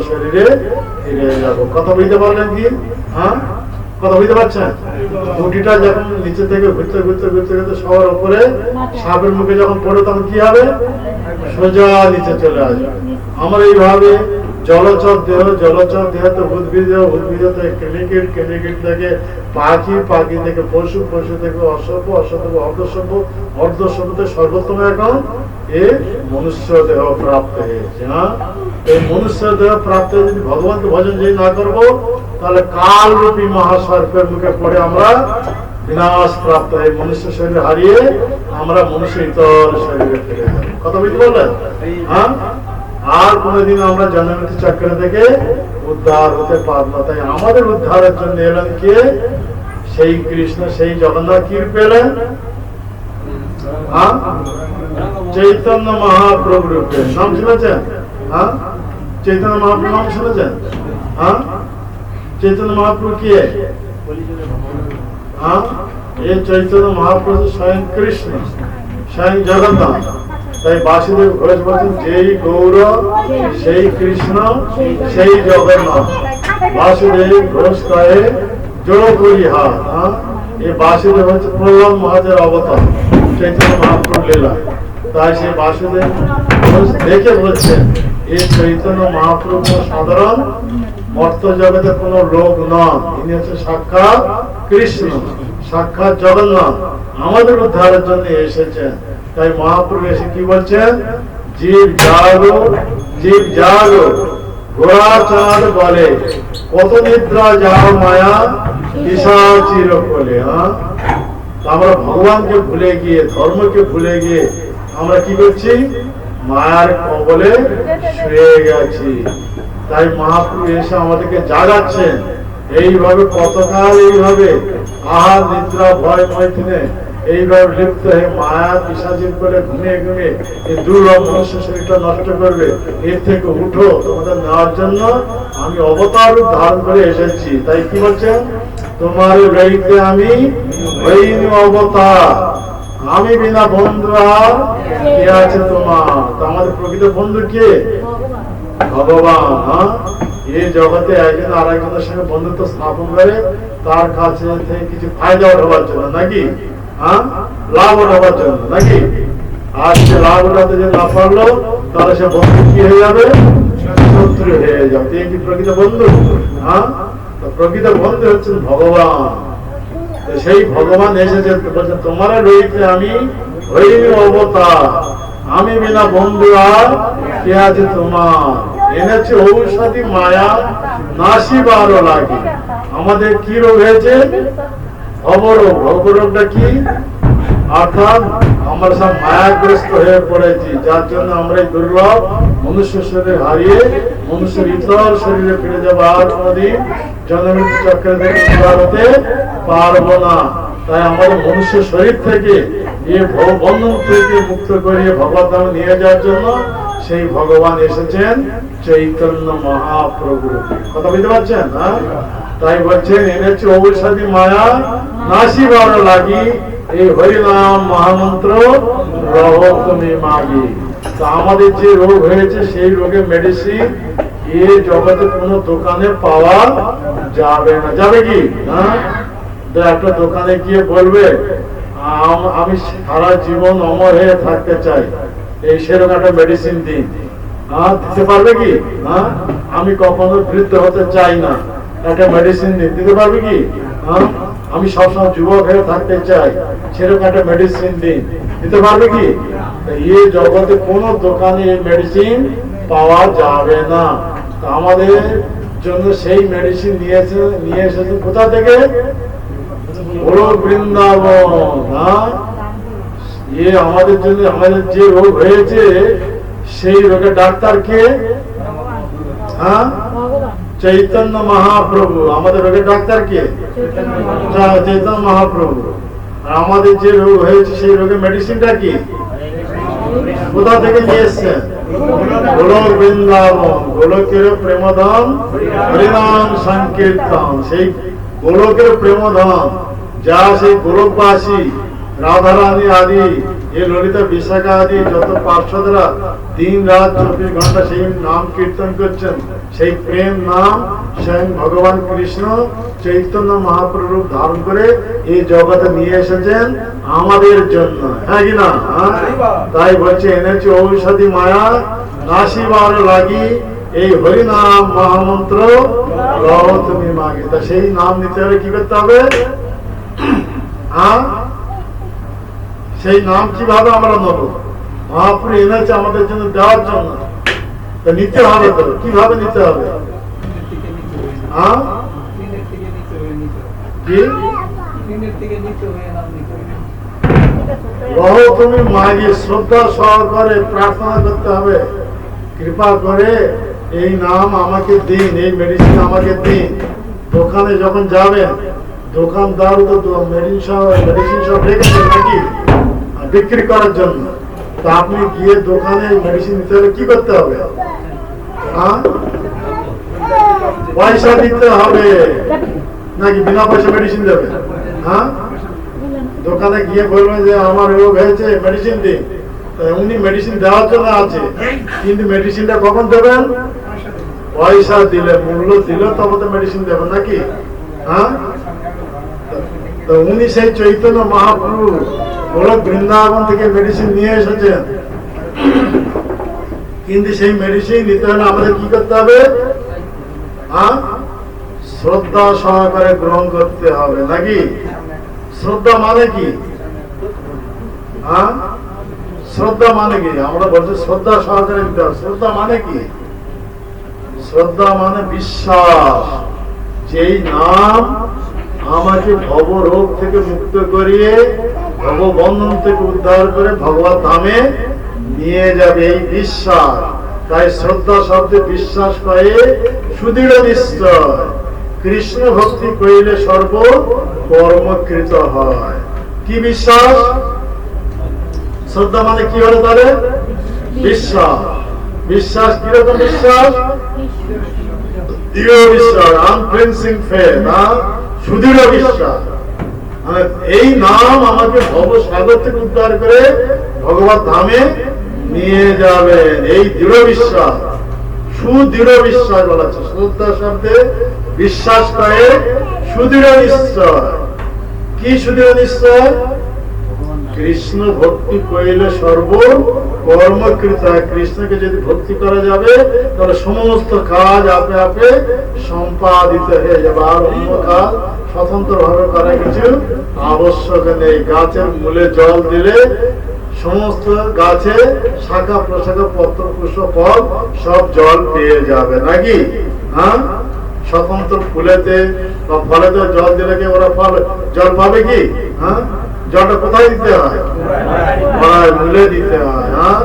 শরীরে ফিরে যাব। কথা বুঝতে পারলেন কি? কথা বুঝতে পারছেন? গুটিটা যখন নিচে থেকে ঘুরতে ঘুরতে ঘুরতে ঘুরতে সবার উপরে সাপের মুখে যখন পড়ে, তখন কি হবে? সোজা নিচে চলে আসবে। আমরা এইভাবে জলচর দেহ, জলচর দেহ তো উদ্ভিদ, উদ্ভিদ থেকে কৃমিকীট, কৃমিকীট থেকে পাখি, পাখি থেকে পশু, পশু থেকে অসভ্য, অসভ্য থেকে অর্ধসভ্য, অর্ধসভ্য থেকে সর্বোত্তম এখন এ মনুষ্য দেহ প্রাপ্ত হয়েছে। এই মনুষ্য দেহ প্রাপ্ত যদি ভগবানকে ভজন যদি না করবো, তাহলে কাল রূপী মহাসর্পের মুখে পড়ে আমরা বিনাশ প্রাপ্ত হয়ে মনুষ্য শরীর হারিয়ে আমরা মনুষ্য ইতর শরীরে ফিরে যাবো। কথা বুঝতে পারলেন? আর কোনোদিন আমরা জন্মমৃত্যু চক্র থেকে উদ্ধার হতে পারবো। তাই আমাদের উদ্ধারের জন্য এলেন কে? সেই কৃষ্ণ, সেই জগন্নাথ। কি পেলেন? চৈতন্য মহাপ্রভু রূপে। নাম শুনেছেন? চৈতন্য মহাপ্রভু নাম শুনেছেন? চৈতন্য মহাপ্রভু কে? এই চৈতন্য মহাপ্রভু স্বয়ং কৃষ্ণ, স্বয়ং জগন্নাথ। তাই বাসুদেব ঘোষ বলছেন, যেই গৌর সেই কৃষ্ণ সেই জগন্নাথ। বাসুদেব ঘোষ কয়ে জোড় করি হাত। এই বাসুদেব হচ্ছে প্রহ্লাদ মহারাজের অবতার, চৈতন্য মহাপ্রভু লীলা। তাই সেই বাসুদেব ঘোষ দেখে বলছেন, এই চৈতন্য মহাপ্রভু সাধারণ মর্ত জগতে কোন লোক নন, ইনি হচ্ছে সাক্ষাৎ কৃষ্ণ, সাক্ষাৎ জগন্নাথ, আমাদের উদ্ধারের জন্য এসেছেন। তাই মহাপ্রভু এসে কি বলছেন? জীব জাগো, জীব জাগো, ঘোড়া চাঁদ বলে, কত নিদ্রা যাও মায়া পিশাচির কোলে। আমরা ভগবানকে ভুলে গিয়ে, ধর্মকে ভুলে গিয়ে আমরা কি করছি? মায়ার কবলে শুয়ে গেছি। তাই মহাপ্রভু এসে আমাদেরকে জাগাচ্ছেন। এইভাবে কতকাল এইভাবে আহার নিদ্রা ভয় মৈথুনে এইভাবে লিপ্ত হয়ে মায়া পিশাচির করে ঘুমিয়ে ঘুমিয়ে এই দুর্লভ মনুষ্য শরীরটা নষ্ট করবে। এর থেকে উঠো, তোমাদের নেওয়ার জন্য আমি অবতার রূপ ধারণ করে এসেছি। তাই কি বলছেন? তোমার রইতে আমি হইনি অবতার, আমি বিনা বন্ধু আর কে আছে তোমার? তো আমাদের প্রকৃত বন্ধু কে? ভগবান। এই জগতে একজন আর একজনের সঙ্গে বন্ধুত্ব স্থাপন করে তার কাছে থেকে কিছু ফায়দা উঠাবার জন্য, নাকি লাভ উঠাবার জন্য, নাকি? আর সে লাভ উঠাতে যে না পারলো, তাহলে সে বন্ধু কি হয়ে যাবে? শত্রু হয়ে যাবে। এই কি প্রকৃত বন্ধু? প্রকৃত বন্ধু হচ্ছেন ভগবান। সেই ভগবান এসেছে, বলছেন তোমার রইতে আমি হইনি অবতার, আমি বিনা বন্ধু আর কে আছে তোমার? এনেছে ঔষধি মায়া নাসিবারও লাগে। আমাদের কি রোগ হয়েছে? ভবরোগ। ভবরোগটা কি? অর্থাৎ আমরা সব মায়াগ্রস্ত হয়ে পড়েছি, যার জন্য আমরা এই দুর্লভ মনুষ্য শরীর হারিয়ে মনুষ্যের ইতর শরীরে ফিরে যাবো। আর কোনদিন জন্মমৃত্যু চক্র থেকে উদ্ধার হতে পারবো না। তাই আমাদের মনুষ্য শরীর থেকে এই ভববন্ধন থেকে মুক্ত করিয়ে ভগবত ধামে নিয়ে যাওয়ার জন্য সেই ভগবান এসেছেন চৈতন্য মহাপ্রভু। কথা বুঝতে পারছেন? তাই বলছেন, এনেছে ঔষধি মায়া নাসিবার লাগি, এই হরিনাম মহামন্ত্র রহ তুমি মাগি। তা আমাদের যে রোগ হয়েছে সেই রোগের মেডিসিন এই জগতে কোনো দোকানে পাওয়া যাবে না। যাবে কি? একটা দোকানে গিয়ে বলবে আমি সারা জীবন অমর হয়ে থাকতে চাই, এই সেরকম একটা মেডিসিন দিন। দিতে পারবে কি? আমি কখনো বৃদ্ধ হতে চাই না, একটা মেডিসিন দিন। দিতে পারবে কি? আমি সবসময় যুবক হয়ে থাকতে চাই, সেরকম একটা মেডিসিন দিন। দিতে পারবে কি? এই জগতে কোন দোকানে এই মেডিসিন পাওয়া যাবে না। আমাদের জন্য সেই মেডিসিন নিয়ে এসেছে কোথা থেকে? বৃন্দাবন। আমাদের জন্য আমাদের যে রোগ হয়েছে সেই রোগের ডাক্তার কে? চৈতন্য মহাপ্রভু। আমাদের রোগের ডাক্তার কে? চৈতন্য মহাপ্রভু। আর আমাদের যে রোগ হয়েছে সেই রোগের মেডিসিনটা কি? কোথা থেকে নিয়ে এসছেন? গোলক বৃন্দাবন। গোলকের প্রেমধন হরিনাম সংকীর্তন। সেই গোলকের প্রেমধন যা সেই গোলকবাসী রাধারানী আদি, এই ললিতা বিশাখা আদি যত পার্শ্বদরা দিন রাত 24 ঘন্টা সেই নাম কীর্তন করছেন, সেই প্রেম নাম স্বয়ং ভগবান কৃষ্ণ চৈতন্য মহাপ্রভু ধারণ করে এই জগতে নিয়ে এসেছেন আমাদের জন্য। হ্যাঁ কি না? তাই বলছে, এনেছে ঔষধি মায়া নাসিবার লাগি, এই হরিনাম মহামন্ত্র রহ তুমি মাগি। তা সেই নাম নিতে হলে কি করতে হবে? সেই নাম কিভাবে আমরা নেব? মহাপ্রভু এনেছে আমাদের জন্য, দেওয়ার জন্য। নিতে হবে তো, কিভাবে নিতে হবে? রহ তুমি মাগি, শ্রদ্ধা সহকারে প্রার্থনা করতে হবে। কৃপা করে এই নাম আমাকে দিন, এই মেডিসিন আমাকে দিন। দোকানে যখন যাবেন, দোকানদার তো মেডিসিন সব রেখেছেন নাকি বিক্রি করার জন্য। তা আপনি গিয়ে দোকানে মেডিসিন নিতে হলে কি করতে হবে? হ্যাঁ, পয়সা দিতে হবে নাকি বিনা পয়সা মেডিসিন দেবে? হ্যাঁ, দোকানে গিয়ে বলবেন যে আমার রোগ হয়েছে, মেডিসিন দিন। উনি মেডিসিন দেওয়ার জন্য আছে, কিন্তু মেডিসিনটা কখন দেবেন? পয়সা দিলে, মূল্য দিলে তবে তো মেডিসিন দেবেন নাকি? হ্যাঁ, তো উনি সেই চৈতন্য মহাপ্রভু বড় বৃন্দাবন থেকে মেডিসিন নিয়ে এসেছেন, কিন্তু সেই মেডিসিন নিতে হলে আমাদের কি করতে হবে? হ্যাঁ, শ্রদ্ধা সহকারে গ্রহণ করতে হবে নাকি? শ্রদ্ধা মানে কি? হ্যাঁ, শ্রদ্ধা মানে কি? আমরা বলছি শ্রদ্ধা সহকারে দিতে হবে। শ্রদ্ধা মানে কি? শ্রদ্ধা মানে বিশ্বাস, যেই নাম আমাকে ভব রোগ থেকে মুক্ত করিয়ে ভববন্ধন থেকে উদ্ধার করে ভগবত ধামে নিয়ে যাবে, এই বিশ্বাস। তাই শ্রদ্ধা শব্দে বিশ্বাস করে সুদৃঢ় নিশ্চয়, কৃষ্ণ ভক্তি করিলে সর্ব কর্মকৃত হয়। কি বিশ্বাস? শ্রদ্ধা মানে কি হলো তাহলে? বিশ্বাস। বিশ্বাস কিরকম বিশ্বাস? দৃঢ় বিশ্বাস, আনফ্লিঞ্চিং ফেথ, সুদৃঢ় বিশ্বাস। মানে এই নাম আমাকে ভবসাগর থেকে উদ্ধার করে ভগবত ধামে নিয়ে যাবেন, এই দৃঢ় বিশ্বাস, সুদৃঢ় বিশ্বাস বলা আছে। শ্রদ্ধা শব্দে বিশ্বাস করে সুদৃঢ় নিশ্চয়। কি সুদৃঢ় নিশ্চয়? কৃষ্ণ ভক্তি করিলে সর্ব কর্মকৃত। কৃষ্ণকে যদি ভক্তি করা যাবে তাহলে সমস্ত কাজ আপে আপে সম্পাদিত হয়ে যাবে, আর অন্য কাজ স্বতন্ত্র ভাবে করা কিছু আবশ্যক নেই। গাছের মূলে জল দিলে সমস্ত গাছে শাখা প্রশাখা পত্র পুষ্প ফল সব জল পেয়ে যাবে নাকি? হ্যাঁ, স্বতন্ত্র ফুলেতে বা ফলেতে জল দিলে কি ওরা ফল জল পাবে কি? হ্যাঁ, জলটা কোথায় দিতে হয়? মূলে দিতে হয়। হ্যাঁ,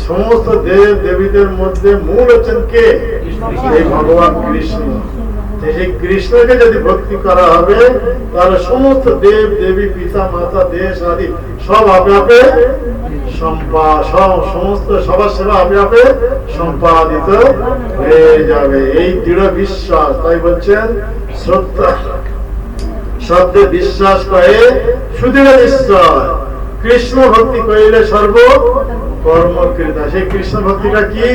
সমস্ত দেব দেবীদের মধ্যে মূল হচ্ছেন কে? এই ভগবান কৃষ্ণ। সেই কৃষ্ণকে যদি ভক্তি করা হবে তাহলে সমস্ত দেব দেবী পিতা মাতা দেশ আদি সব আপে আপে সমস্ত সবার সেবা আপে আপে সম্পাদিত হয়ে যাবে, এই দৃঢ় বিশ্বাস। তাই বলছেন শ্রদ্ধা শব্দে বিশ্বাস করে সুদৃঢ় নিশ্চয়, কৃষ্ণ ভক্তি করিলে সর্ব কর্মকৃত। সেই কৃষ্ণ ভক্তিটা কি?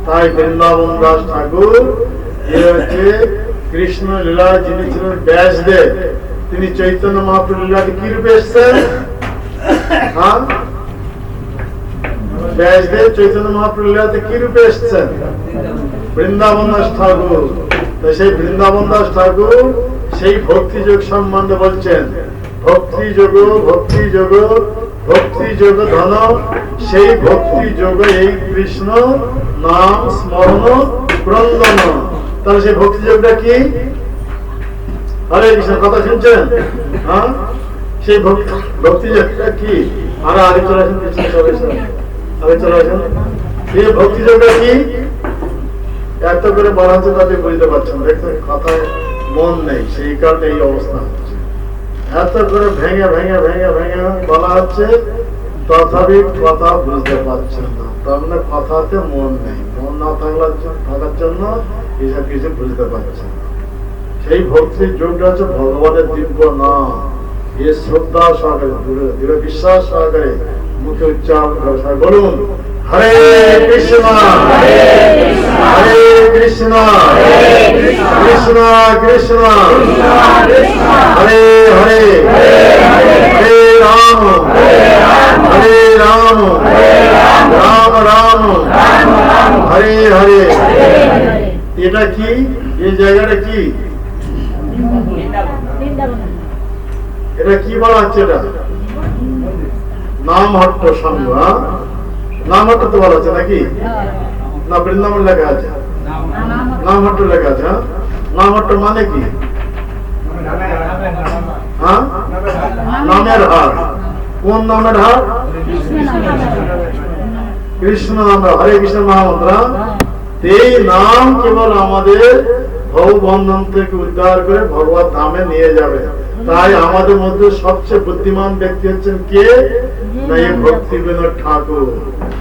তাই বৃন্দাবন দাস ঠাকুর কৃষ্ণ লীলা যিনি ছিলেন ব্যাসদেব, তিনি চৈতন্য মহাপ্রভু লীলাতে কি রূপে এসছেন? হ্যাঁ, ব্যাসদেব চৈতন্য মহাপ্রভু লীলাতে কি রূপে এসছেন? বৃন্দাবন দাস ঠাকুর। তো সেই বৃন্দাবন দাস ঠাকুর সেই ভক্তি যোগ সম্বন্ধে বলছেন, ভক্তি যোগ ভক্তি যোগ ভক্তি যোগ ধন, সেই ভক্তি যোগ এই কৃষ্ণ নাম স্মরণ ক্রন্দন। তাহলে সেই ভক্তি যোগটা কি? হরে কৃষ্ণ, কথা শুনছেন? হ্যাঁ, সেই ভক্তি যোগটা কি? আরে আগে চলে আসেন, কৃষ্ণ আগে চলে আসেন। এই ভক্তি যোগটা কি? এত করে বলা হচ্ছে তাদের বুঝতে পারছেন, দেখছেন কথায় মন নেই, সেই কারণে এই অবস্থা হচ্ছে। এত করে ভেঙে ভেঙে ভেঙে ভেঙে বলা হচ্ছে, তথাপি কথা বুঝতে পারছেন না। তার মানে কথাতে মন নেই, মন না থাকার জন্য এইসব কিছু বুঝতে পারছেন না। সেই ভক্তির যোগটা হচ্ছে ভগবানের দিব্য নাম। এ শ্রদ্ধা সহকারে দৃঢ় বিশ্বাস সহকারে মুখে উচ্চারণ করে বলুন, হরে কৃষ্ণ হরে কৃষ্ণ কৃষ্ণ কৃষ্ণ হরে হরে হরে রাম হরে রাম রাম রাম হরে হরে। এটা কি? এই জায়গাটা কি? এটা কি বলা হচ্ছে? এটা নামহট্ট সংঘ। নামহট্ট তো বলা আছে নাকি? না, বৃন্দাবন লেখা আছে, নামহট্ট লেখা আছে। নামহট্ট মানে কি? হ্যাঁ, নামের হার। কোন নামের হার? কৃষ্ণ নাম, হরে কৃষ্ণ মহামন্ত্র, এই নাম কেবল আমাদের ভববন্ধন থেকে উদ্ধার করে ভগবত ধামে নিয়ে যাবে। তাই আমাদের মধ্যে সবচেয়ে বুদ্ধিমান ব্যক্তি হচ্ছেন কে না, এই ভক্তি বিনোদ ঠাকুর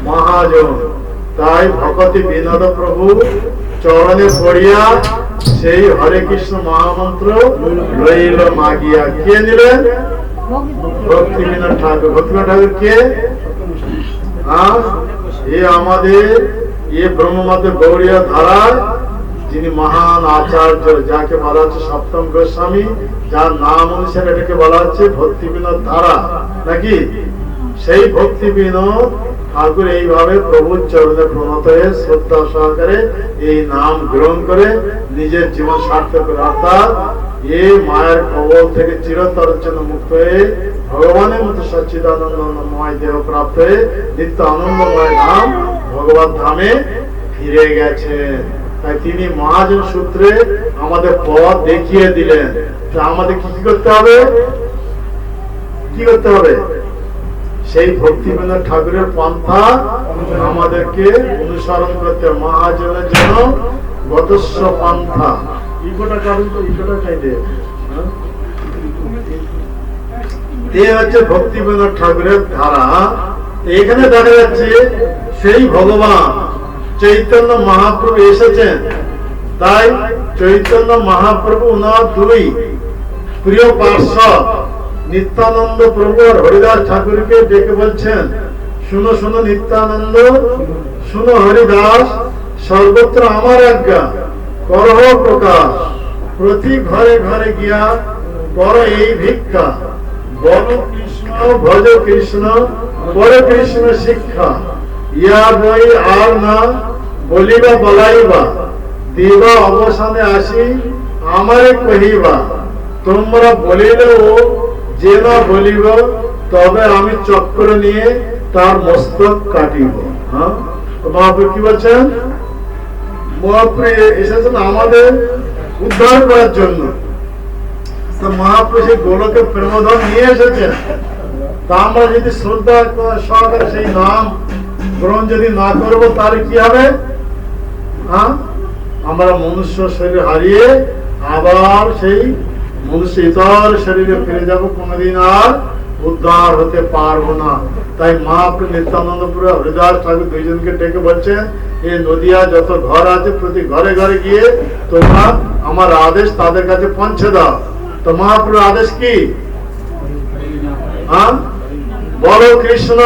মহাজন। তাই ভগতি বিনোদ প্রভু চরণে পড়িয়া সেই হরে কৃষ্ণ মহামন্ত্র লইল মাগিয়া। কে নিলেন? ভক্তি বিনোদ ঠাকুর। ভক্তি বিনোদ ঠাকুর কে? এ আমাদের এ ব্রহ্মমত গৌড়ীয় ধারা যিনি মহান আচার্য, যাকে বলা হচ্ছে সপ্তম গোস্বামী, যার নাম অনুসারে এটাকে বলা হচ্ছে ভক্তি বিনোদ ধারা নাকি। সেই ভক্তি বিনোদ ঠাকুর এইভাবে প্রভুর চরণে প্রণত হয়ে শ্রদ্ধা সহকারে এই নাম গ্রহণ করে নিজের জীবন সার্থক করে, অর্থাৎ এই মায়ের কবল থেকে চিরতরের জন্য মুক্ত হয়ে ভগবানের মতো সচ্চিদানন্দময় দেহ প্রাপ্ত হয়ে নিত্য আনন্দময় নাম ভগবত ধামে ফিরে গেছেন। তাই তিনি মহাজন সূত্রে আমাদের পথ দেখিয়ে দিলেন। আমাদের কি করতে হবে? কি করতে হবে? সেই ভক্তি বিনোদ ঠাকুরের পন্থা আমাদেরকে অনুসরণ করতে। মহাজনের জন্য গতস্ব পন্থা। ইগোটা কারণ তো ইগোটা চাইতে হচ্ছে ভক্তি বিনোদ ঠাকুরের ধারা। এখানে দেখা যাচ্ছে সেই ভগবান চৈতন্য মহাপ্রভু এসেছেন। তাই চৈতন্য মহাপ্রভু ওনার দুই প্রিয় পার্শ্বদ নিত্যানন্দ প্রভু আর হরিদাস ঠাকুরকে ডেকে বলছেন, শুনো শুনো নিত্যানন্দ, শুনো হরিদাস, সর্বত্র আমার আজ্ঞা করহ প্রকাশ, প্রতি ঘরে ঘরে গিয়া কর এই ভিক্ষা, বল কৃষ্ণ ভজ কৃষ্ণ পর কৃষ্ণ শিক্ষা, ইয়া বই আর না বলিবা বলাইবা, দিবা অবসানে আসি আমারে কহিবা, তোমরা বলিলেও যে না বলিব তবে আমি চক্র নিয়ে তার মস্তক কাটিব। হ্যাঁ, মহাপ্রভু কি বলছেন? মহাপ্রভু এসেছেন আমাদের উদ্ধার করার জন্য। মহাপ্রভু সেই গোলকে প্রেমধন নিয়ে এসেছেন। তা আমরা যদি শ্রদ্ধা সহকারে সেই নাম গ্রহণ যদি না করবো তাহলে কি হবে? আমরা মনুষ্য শরীর হারিয়ে আবার সেই মনুষ্য ইতর শরীরে ফিরে যাবো, কোনোদিন আর উদ্ধার হতে পারবো না। তাই মহাপ্রভু নিত্যানন্দপুর হরিদাস ঠাকুর দুইজনকে ডেকে বলছেন, এই নদিয়া যত ঘর আছে প্রতি ঘরে ঘরে গিয়ে তোমরা আমার আদেশ তাদের কাছে পৌঁছে দাও। তো মহাপ্রভুর আদেশ কি? বলো কৃষ্ণ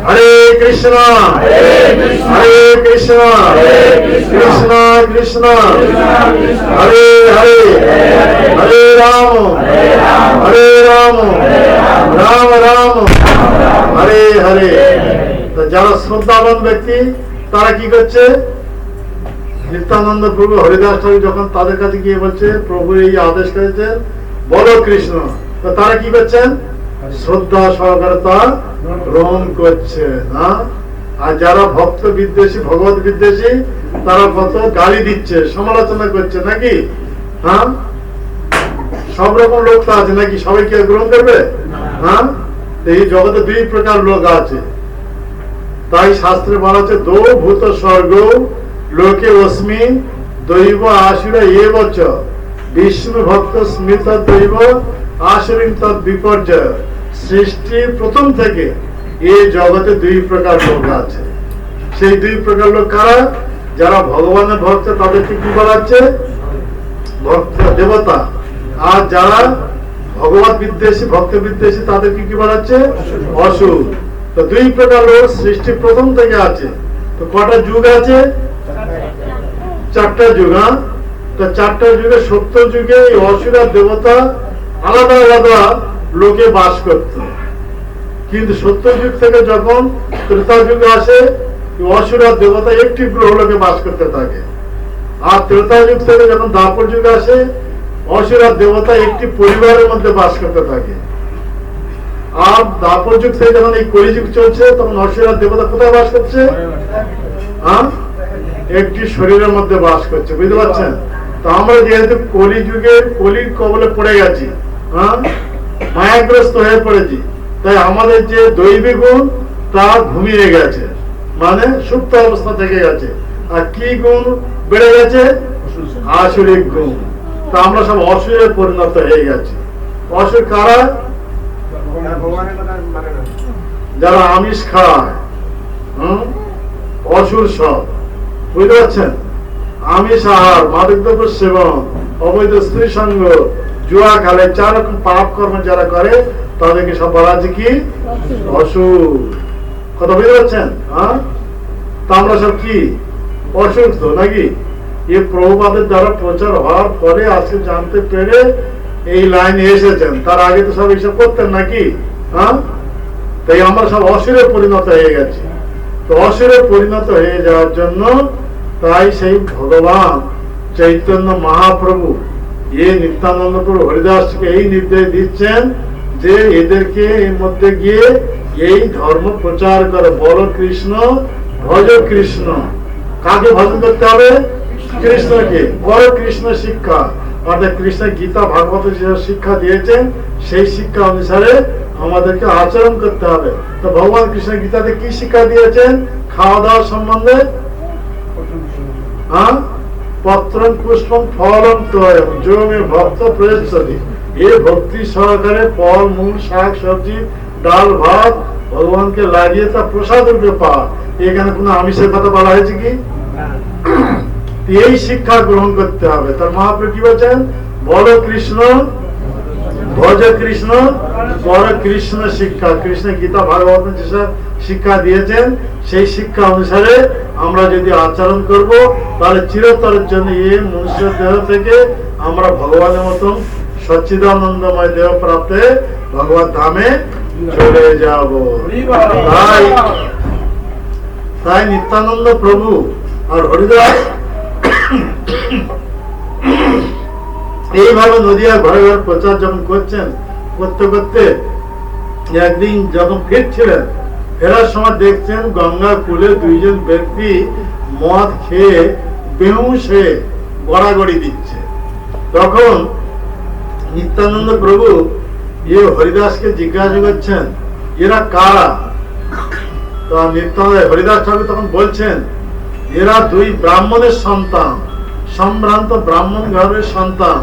হরে কৃষ্ণ হরে কৃষ্ণ কৃষ্ণ কৃষ্ণ হরে হরে হরে রাম হরে রাম রাম রাম হরে হরে। যারা শ্রদ্ধাবান ব্যক্তি তারা কি করছে? নিত্যানন্দ প্রভু হরিদাস ঠাকুর যখন তাদের কাছে গিয়ে বলছে প্রভু এই আদেশ করেছেন বলো কৃষ্ণ, তো তারা কি করছেন? শ্রদ্ধা সহকারে তা গ্রহণ করছে না। আর যারা ভক্ত বিদ্বেষী ভগবত বিদ্বেষী তারা কত গালি দিচ্ছে, সমালোচনা করছে নাকি। হ্যাঁ, সব রকম লোক তো আছে নাকি, সবাই কি গ্রহণ করবে? হ্যাঁ, এই জগতে দুই প্রকার লোক আছে। তাই শাস্ত্রে বলা আছে দো ভূত স্বর্গ লোকে অস্মি দৈব আশুরা এ বচ বিষ্ণু ভক্ত স্মৃত দৈব আশুরিং তৎ বিপর্যয়। সৃষ্টির প্রথম থেকে এই জগতে দুই প্রকার লোক আছে। সেই দুই প্রকার লোক কারা? যারা ভগবানের ভক্ত তাদেরকে কি বলা হচ্ছে? ভক্ত দেবতা। আর যারা ভগবত বিদ্বেষী ভক্ত বিদ্বেষী তাদেরকে কি বলা হচ্ছে? অসুর। তো দুই প্রকার লোক সৃষ্টির প্রথম থেকে আছে। তো কটা যুগ আছে? চারটা যুগ। তো চারটা যুগে সত্য যুগে এই অসুর আর দেবতা আলাদা আলাদা লোকে বাস করত। কিন্তু সত্য যুগ থেকে যখন ত্রেতা যুগে আসে অসুর আর দেবতা একটি গ্রহ লোকে বাস করতে থাকে। আর ত্রেতা যুগ থেকে যখন দ্বাপর যুগ আসে অসুর আর দেবতা একটি পরিবারের মধ্যে বাস করতে থাকে। আর দ্বাপর যুগ থেকে যখন এই কলিযুগ চলছে তখন অসুর আর দেবতা কোথায় বাস করছে? একটি শরীরের মধ্যে বাস করছে। বুঝতে পারছেন? তো আমরা যেহেতু কলিযুগে কলির কবলে পড়ে গেছি, মায়াগ্রস্ত হয়ে পড়েছি, তাই আমাদের যে দৈবিক গুণ তা ঘুমিয়ে গেছে। মানে সুপ্ত অবস্থা থেকে গেছে। আর কি গুণ বেড়ে গেছে? আসরিক গুণ। তা আমরা সব অসুরে পরিণত হয়ে গেছি। অসুর কারা? যারা আমিষ খায়, অসুর সব, বুঝতে পারছেন? আমিষ আহার, মাদক দ্রব্য সেবন, অবৈধ স্ত্রী সঙ্গ, জুয়া খেলে, 4 রকম পাপ কর্ম যারা করে তাদেরকে সব বলা আছে কি? অসুর। কথা বুঝতে পারছেন? তা আমরা সব কি অসুর তো নাকি? এই প্রভুপাদের দ্বারা প্রচার হওয়ার পরে আজকে জানতে পেরে এই লাইনে এসেছেন। তার আগে তো সব এইসব করতেন নাকি? তাই আমরা সব অসুরে পরিণত হয়ে গেছি। তো অসুরে পরিণত হয়ে যাওয়ার জন্য তাই সেই ভগবান চৈতন্য মহাপ্রভু নিত্যানন্দ প্রভু হরিদাসকে এই নির্দেশ দিচ্ছেন যে এদেরকে এর মধ্যে গিয়ে এই ধর্ম প্রচার করে, বলো কৃষ্ণ, ভজ কৃষ্ণ। কাকে ভজন করতে হবে? কৃষ্ণকে। বড় কৃষ্ণ শিক্ষা, অর্থাৎ কৃষ্ণ গীতা ভাগবত যে শিক্ষা দিয়েছেন সেই শিক্ষা অনুসারে আমাদেরকে আচরণ করতে হবে। তো ভগবান কৃষ্ণ গীতাতে কি শিক্ষা দিয়েছেন খাওয়া দাওয়ার সম্বন্ধে? পত্রং পুষ্পং ফলং তয়ং যো মে ভক্ত প্রয়চ্ছতি। এই ভক্তি সহকারে ফল মূল শাক সবজি ডাল ভাত ভগবানকে লাগিয়ে তা প্রসাদ রূপে পাওয়া। এখানে কোনো আমিষের কথা বলা হয়েছে কি? এই শিক্ষা গ্রহণ করতে হবে। তার মহাপ্রভু কি বলছেন? বলো কৃষ্ণ, ভজ কৃষ্ণ, বড় কৃষ্ণ শিক্ষা। কৃষ্ণ গীতা ভাগবত যেসব শিক্ষা দিয়েছেন সেই শিক্ষা অনুসারে আমরা যদি আচরণ করব তাহলে চিরতরের জন্য এই মনুষ্য দেহ থেকে আমরা ভগবানের মতন সচ্চিদানন্দময় দেহ প্রাপ্তে ভগবত ধামে চলে যাব। তাই নিত্যানন্দ প্রভু আর হরিদাস এইভাবে নদিয়া ঘরে ঘরে প্রচার যখন করছেন, করতে করতে একদিন যখন ফিরছিলেন, ফেরার সময় দেখছেন গঙ্গা কূলে 2 জন ব্যক্তি মদ খেয়ে বেহুশ হয়ে গড়াগড়ি দিচ্ছে। তখন নিত্যানন্দ প্রভু হরিদাসকে জিজ্ঞাসা করছেন এরা কারা? তো নিত্যানন্দ হরিদাস ঠাকুর তখন বলছেন এরা 2 ব্রাহ্মণের সন্তান, সম্ভ্রান্ত ব্রাহ্মণ ঘরের সন্তান।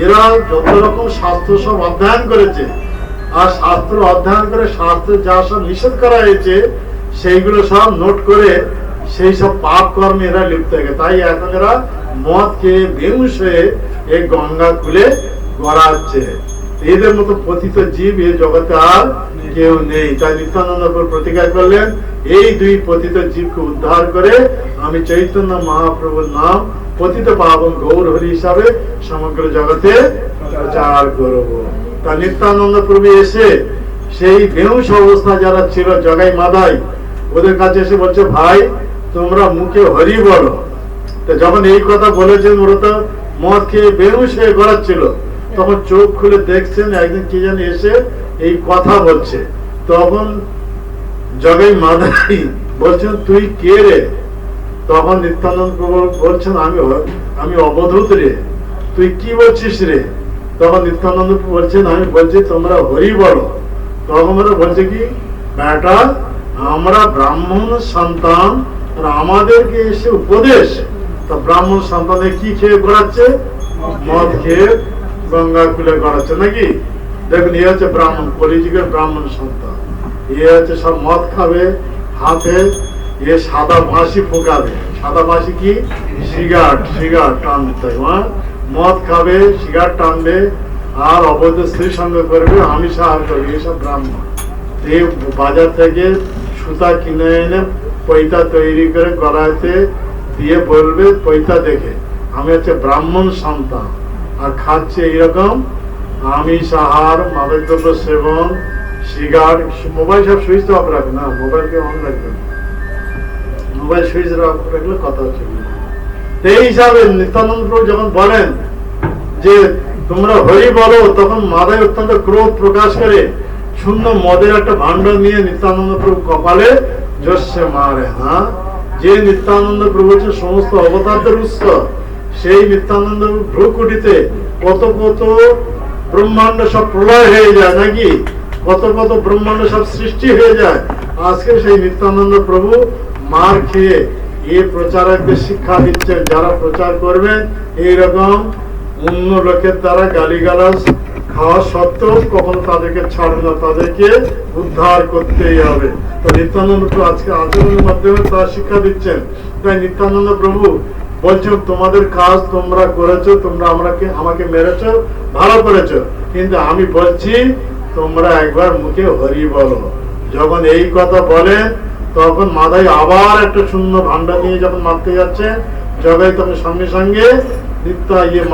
এরা যত রকম শাস্ত্র সব অধ্যয়ন করেছে, আর শাস্ত্র অধ্যয়ন করে শাস্ত্রে যা সব নিষেধ করা হয়েছে সেইগুলো সব নোট করে সেই সব পাপ কর্মে এরা লিপ্ত হয়ে গেছে। তাই এখন এরা মদ খেয়ে বেহুশ হয়ে এই গঙ্গা কূলে গড়াচ্ছে। এদের মতো পতিত জীব এই জগতে আর কেউ নেই। তাই নিত্যানন্দ প্রতিজ্ঞা করলেন এই 2 পতিত জীবকে উদ্ধার করে আমি চৈতন্য মহাপ্রভুর নাম পতিত পাবন গৌর হরি হিসাবে সমগ্র জগতে প্রচার করব। তা নিত্যানন্দ প্রভু এসে সেই বেহুশ অবস্থা যারা ছিল জগাই মাদাই ওদের কাছে এসে বলছে ভাই তোমরা মুখে হরি বলো। তো যখন এই কথা বলেছেন ওরা তো মদ খেয়ে বেহুশ হয়ে গড়াচ্ছিল, তখন চোখ খুলে দেখছেন একদিন কি জানি এসে এই কথা বলছে। তখন জগাই মাদাই বলছেন তুই কে রে? তখন নিত্যানন্দ প্রভু বলছেন আমি অবধূত রে। তুই কি বলছিস রে? তখন নিত্যানন্দ বলছেন আমি বলছি তোমরা হরি বলো। তখন ওরা বলছে কি বেটা আমরা ব্রাহ্মণ সন্তান, আমাদেরকে এসে উপদেশ। তা ব্রাহ্মণ সন্তানে কি খেয়ে গড়াচ্ছে? মদ খেয়ে গঙ্গা কূলে গড়াচ্ছে নাকি? দেখুন এ হচ্ছে ব্রাহ্মণ, কলিযুগের ব্রাহ্মণ সন্তান। এ হচ্ছে সব মদ খাবে, হাতে সাদা বাঁশি ফোকাবে। সাদা বাঁশি কি? সিগারেট টানতে, মদ খাবে, সিগারেট টানবে, আর অবৈধ স্ত্রী সঙ্গ করবে, আমিষ আহার করবে। এসব ব্রাহ্মণ। এই বাজার থেকে সুতা কিনে এনে পৈতা তৈরি করে গলাতে দিয়ে বলবে পৈতা দেখে আমি হচ্ছে ব্রাহ্মণ সন্তান, আর খাচ্ছে এইরকম আমিষ আহার, মাদক দ্রব্য সেবন, সিগারেট। মোবাইল সব সুইচ অফ রাখবে না, মোবাইলকে অন রাখবে না, মোবাইল সুইচ অফ রাখলে কথা হচ্ছে। এই হিসাবে নিত্যানন্দ প্রভু যখন বলেন যে তোমরা হরি বলো, তখন মাদায় অত্যন্ত ক্রোধ প্রকাশ করে শূন্য মদের একটা ভাণ্ড নিয়ে নিত্যানন্দ প্রভু কপালে জোশে মারে। যে নিত্যানন্দ প্রভু হচ্ছে সমস্ত অবতারদের উৎস, সেই নিত্যানন্দ ভ্রুকুটিতে কত কত ব্রহ্মাণ্ড সব প্রলয় হয়ে যায় নাকি? কত কত ব্রহ্মাণ্ড সব সৃষ্টি হয়ে যায়। আজকে সেই নিত্যানন্দ প্রভু মার খেয়ে এই প্রচারকদের শিক্ষা দিচ্ছেন, যারা প্রচার করবেন এইরকম অন্য লোকের দ্বারা গালিগালাজ খাওয়া সত্ত্বেও কখনো তাদেরকে ছাড়বে না, তাদেরকে উদ্ধার করতেই হবে। তো নিত্যানন্দ প্রভু আজকে আচরণের মাধ্যমে তারা শিক্ষা দিচ্ছেন। তাই নিত্যানন্দ প্রভু বলছেন, তোমাদের কাজ তোমরা করেছো, তোমরা আমাকে মেরেছো, ভালো করেছো, কিন্তু আমি বলছি তোমরা একবার মুখে হরি বলো। যখন এই কথা বলেন তখন মাথায় আবার একটা শূন্য ভান্ডা নিয়ে যখন মারতে যাচ্ছে, জগাই তখন সঙ্গে সঙ্গে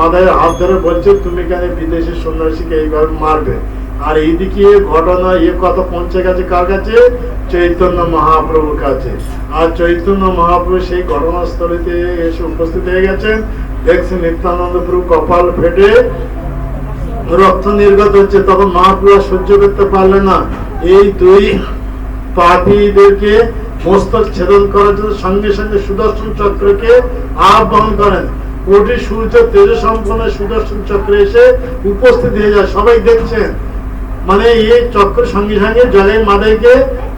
মাথায় হাত ধরে বলছে, তুমি কেন বিদেশি সন্ন্যাসীকে এইভাবে মারবে? আর এইদিকে ঘটনা কথা পৌঁছে গেছে কার কাছে? চৈতন্য মহাপ্রভুর কাছে। আর চৈতন্য মহাপ্রভু সেই ঘটনাস্থলীতে এসে উপস্থিত হয়ে গেছেন। দেখছেন নিত্যানন্দ প্রভু কপাল ফেটে রক্ত নির্গত হচ্ছে। তখন মহাপ্রভু সহ্য করতে পারলেন না, এই দুই পাপীদেরকে মস্তক ছেদন করার জন্য সঙ্গে সঙ্গে সুদর্শন চক্রকে আহ্বান করেন। কোটি সূর্য তেজ সম্পন্ন সুদর্শন চক্রে এসে উপস্থিত হয়ে যায়। সবাই দেখছেন, মানে এই চক্র সঙ্গে সঙ্গে জগাই মাদাইকে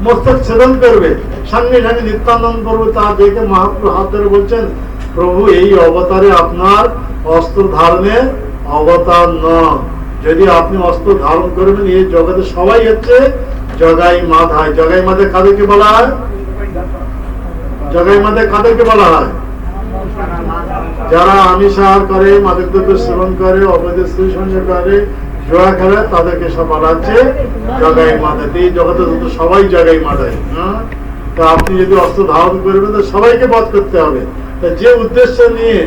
মস্তক ছেদন করবে। সঙ্গে সঙ্গে নিত্যানন্দ প্রভু তা দেখে মহাপ্রভু হাত ধরে বলছেন, প্রভু এই অবতারে আপনার অস্ত্র ধারণের অবতার নন। যদি আপনি অস্ত্র ধারণ করবেন, এই জগতে সবাই হচ্ছে জগাই মাধাই। জগাই মাধাই কাদেরকে বলা হয়? জগাই মাধাই কাদেরকে বলা হয়? যারা আমিষ আহার করে, মাদক দ্রব্য সেবন করে, অবৈধ স্ত্রী সঙ্গে করে, জোয়া খেলে, তাদেরকে সব বলা হচ্ছে জগাই মাধাই। এই জগতে সবাই জগাই মাধাই। তা আপনি যদি অস্ত্র ধারণ করবেন তো সবাইকে বধ করতে হবে। তা যে উদ্দেশ্য নিয়ে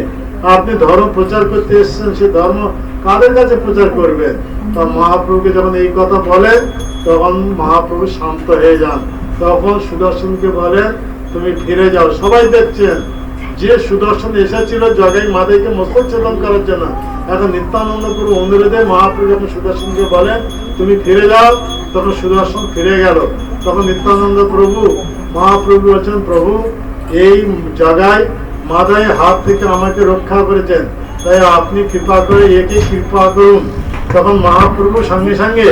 আপনি ধর্ম প্রচার করতে এসেছেন, সে ধর্ম কাদের কাছে প্রচার করবেন? তা মহাপ্রভুকে যখন এই কথা বলেন তখন মহাপ্রভু শান্ত হয়ে যান। তখন সুদর্শনকে বলেন, তুমি ফিরে যাও। সবাই দেখছেন যে সুদর্শন এসেছিল জগাই মাদাইকে মস্তক ছেদন করার জন্য। এখন নিত্যানন্দ প্রভু অনুরোধে মহাপ্রভু যখন সুদর্শনকে বলেন তুমি ফিরে যাও, তখন সুদর্শন ফিরে গেল। তখন নিত্যানন্দ প্রভু মহাপ্রভু বলছেন, প্রভু এই জগাই মাদাই হাত থেকে আমাকে রক্ষা করেছেন, তাই আপনি কৃপা করে একে কৃপা করুন। তখন মহাপ্রভু সঙ্গে সঙ্গে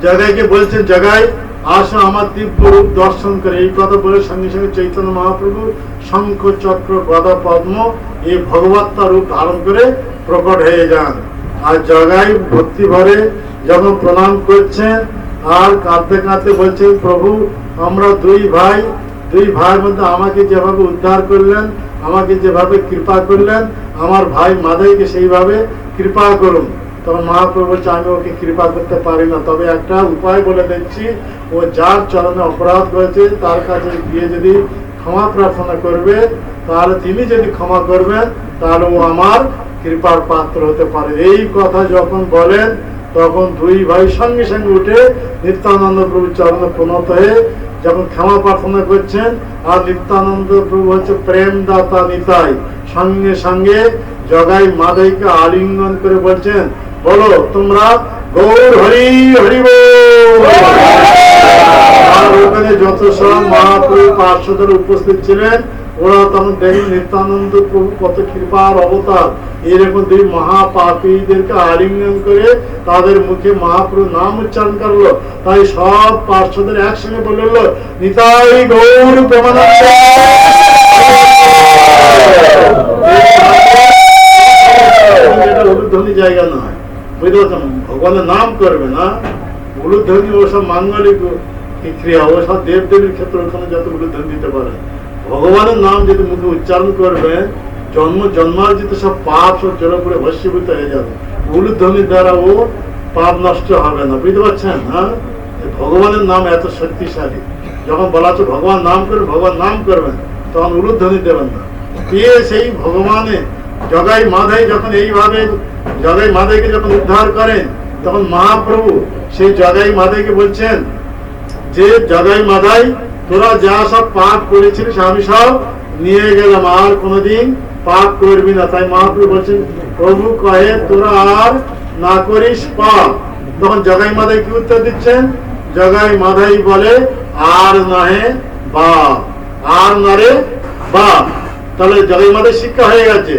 জগাইকে বলছেন, জগাই আসো আমার দিব্য রূপ দর্শন করে। এই কথা বলে সঙ্গে সঙ্গে চৈতন্য মহাপ্রভু শঙ্খ চক্র গদা পদ্ম এই ভগবত্তা রূপ ধারণ করে প্রকট হয়ে যান। আর জগাই ভক্তি ভরে যখন প্রণাম করছেন আর কাঁদতে কাঁদতে বলছেন, প্রভু আমরা দুই ভাইয়ের মধ্যে আমাকে যেভাবে উদ্ধার করলেন, আমাকে যেভাবে কৃপা করলেন, আমার ভাই মাদাইকে সেইভাবে কৃপা করুন। তখন মহাপ্রভু বলছে, আমি ওকে কৃপা করতে পারি না, তবে একটা উপায় বলে দিচ্ছি, ও যার চরণে অপরাধ করেছে তার কাছে গিয়ে যদি ক্ষমা প্রার্থনা করবে, তাহলে তিনি যদি ক্ষমা করবেন তাহলে ও আমার কৃপার পাত্র হতে পারে। এই কথা যখন বলেন তখন দুই ভাই সঙ্গে সঙ্গে উঠে নিত্যানন্দ প্রভুর চরণে প্রণত হয়ে যখন ক্ষমা প্রার্থনা করছেন। আর নিত্যানন্দ প্রভু হচ্ছে প্রেম দাতা নিতাই, সঙ্গে সঙ্গে জগাই মাদাইকে আলিঙ্গন করে বলছেন, বলো তোমরা গৌর হরি হরি বল। আর ওখানে যত সব মহাপ্রভু পার্শ্বদের উপস্থিত ছিলেন, ওরা তখন দেখেন নিত্যানন্দ প্রভু কত কৃপার অবতার। এরকম দুই মহাপাপীদেরকে আলিঙ্গন করে তাদের মুখে মহাপ্রভু নাম উচ্চারণ করলো। তাই সব পার্শ্বদের একসঙ্গে বলল, নিতাই গৌর প্রেমানন্দ। এটা উলুধ্বনি জায়গা নয়, বুঝতে পারছেন? ভগবানের নাম করবে না, উলুধ্বনি ওসব মাঙ্গলিক ক্রিয়া, ওসব দেব দেবীর ক্ষেত্রে ওখানে যত উলুধ্বনি দিতে পারে। ভগবানের নাম যদি মুখে উচ্চারণ করবে, জন্মার্জিত সব পাপ সব জলে পড়ে ভস্মীভূত হয়ে যাবে। উলুধ্বনির দ্বারা ও পাপ নষ্ট হবে না, বুঝতে পারছেন? হ্যাঁ, ভগবানের নাম এত শক্তিশালী। যখন বলা হচ্ছে ভগবান নাম করবেন, ভগবান নাম করবেন, তখন উলুধ্বনি দেবেন না। সেই ভগবানে জগাই মাধাই যখন এইভাবে জগাই মাধাইকে যখন উদ্ধার করেন, তখন মহাপ্রভু সেই জগাই মাধাইকে বলছেন যে, জগাই মাধাই তোরা যা সব পাপ করেছিলিস আমি সব নিয়ে গেলাম, আর কোনোদিন পাপ করবি না। তাই মহাপ্রভু বলছেন, প্রভু কহে তোরা আর না করিস পাপ। তখন জগাই মাধাই কি উত্তর দিচ্ছেন? জগাই মাধাই বলে, আর নাহে বাপ, আর নারে বাপ। তাহলে জগাই মাধাই শিক্ষা হয়ে গেছে।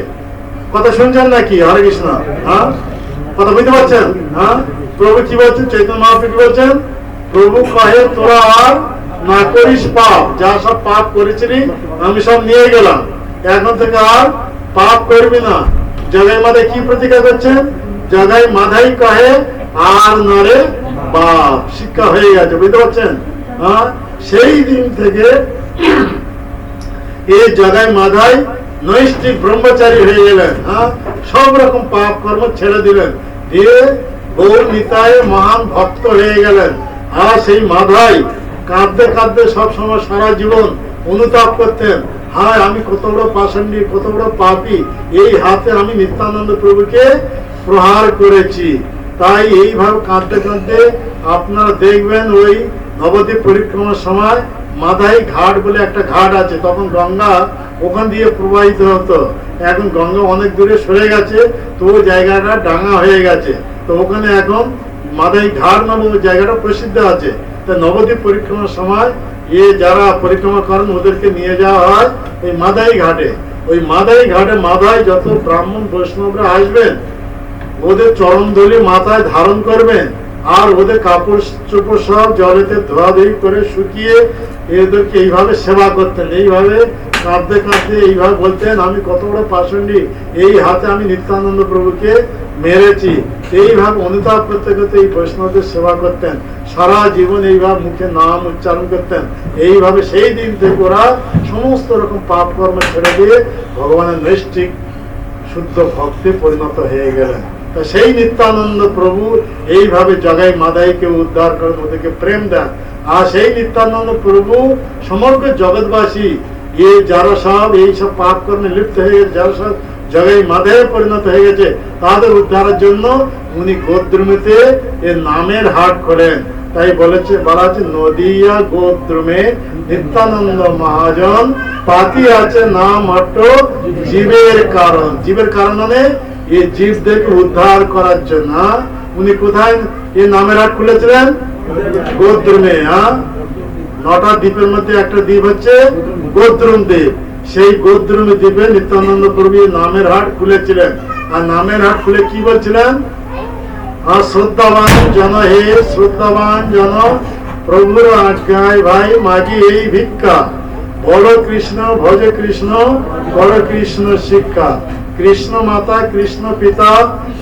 কথা শুনছেন নাকি? হরে কৃষ্ণ। হ্যাঁ, কথা বুঝতে পারছেন? হ্যাঁ, প্রভু কি বলছেন? চৈতন্য মহাপ্রভু কি বলছেন? প্রভু কহে তোরা আর না করিস পাপ, যা সব পাপ করেছিলি আমি সব নিয়ে গেলাম, এখন থেকে আর পাপ করবি না। জগাই মাথায় কি প্রতিজ্ঞা করছেন? জগাই মাথায় কহে আর নরে বাপ, শিক্ষা হয়ে গেছে, বুঝতে পারছেন? সেই দিন থেকে এই জগাই মাথায় নৈষ্ঠিক ব্রহ্মচারী হয়ে গেলেন। সব রকম পাপ কর্ম ছেড়ে দিলেন, দিয়ে গৌর নিতাই মহান ভক্ত হয়ে গেলেন। আর সেই মাধাই কাঁদতে কাঁদতে সবসময় সারা জীবন অনুতাপ করতেন, হায় আমি কত বড় পাষণ্ডী, কত বড় পাপী, এই হাতে আমি নিত্যানন্দ প্রভুকে প্রহার করেছি। তাই এইভাবে কাঁদতে কাঁদতে আপনারা দেখবেন ওই নবদ্বীপ পরিক্রমার সময় মাধাই ঘাট বলে একটা ঘাট আছে, তখন গঙ্গা ওখান দিয়ে প্রবাহিত হতো। এখন গঙ্গা অনেক দূরে সরে গেছে, তো ওই জায়গাটা ডাঙা হয়ে গেছে, তো ওখানে এখন মাধাই ঘাট নামে ওই জায়গাটা প্রসিদ্ধ আছে। তা নবদ্বীপ পরিক্রমার সময় যারা পরিক্রমা করেন ওদেরকে নিয়ে যাওয়া হয় ওই মাধাই ঘাটে। ওই মাধাই ঘাটে মাধাই যত ব্রাহ্মণ বৈষ্ণবরা আসবেন ওদের চরণ ধুলি মাথায় ধারণ করবেন, আর ওদের কাপড় চোপড় সব জলেতে ধোয়াধুয়ি করে শুকিয়ে এদেরকে এইভাবে সেবা করতেন। এইভাবে কাঁদতে কাঁদতে এইভাবে বলতেন, আমি কত বড় পাষণ্ডী, এই হাতে আমি নিত্যানন্দ প্রভুকে মেরেছি। এইভাবে অনুতাপ করতে করতে এই বৈষ্ণবদের সেবা করতেন, সারা জীবন এইভাবে মুখে নাম উচ্চারণ করতেন। এইভাবে সেই দিন থেকে ওরা সমস্ত রকম পাপ কর্ম ছেড়ে দিয়ে ভগবানের নৈষ্ঠিক শুদ্ধ ভক্তে পরিণত হয়ে গেলেন। তা সেই নিত্যানন্দ প্রভু এইভাবে জগাই মাদাইকে উদ্ধার করেন, ওদেরকে প্রেম দেন। আর সেই নিত্যানন্দ প্রভু সমগ্র জগৎবাসী যারা সব এইসব পাপ কর্মে লিপ্ত হয়ে গেছে, যারা সব জগাই মাদায় পরিণত হয়ে গেছে, তাদের উদ্ধারের জন্য উনি গোদ্রুমেতে এর নামের হাট খোলেন। তাই বলা আছে নদিয়া গোদ্রুমে নিত্যানন্দ মহাজন পাতি আছে নাম হট্ট জীবের কারণ। জীবের কারণ মানে এই জীবদেরকে উদ্ধার করার জন্য উনি কোথায় এই নামের হাট খুলেছিলেন? গোদ্রুমে। 9টা দ্বীপের মধ্যে একটা দ্বীপ হচ্ছে গোদ্রুম দ্বীপ। সেই গোদ্রুম দ্বীপে নিত্যানন্দ প্রভু নামের হাট খুলেছিলেন। আর নামের হাট খুলে কি বলছিলেন? শ্রদ্ধাবান জন, হে শ্রদ্ধাবান জন, প্রভুর আজ্ঞায় ভাই মাগি এই ভিক্ষা, বলো কৃষ্ণ ভজ কৃষ্ণ, বড় কৃষ্ণ শিক্ষা। কৃষ্ণ মাতা, কৃষ্ণ পিতা,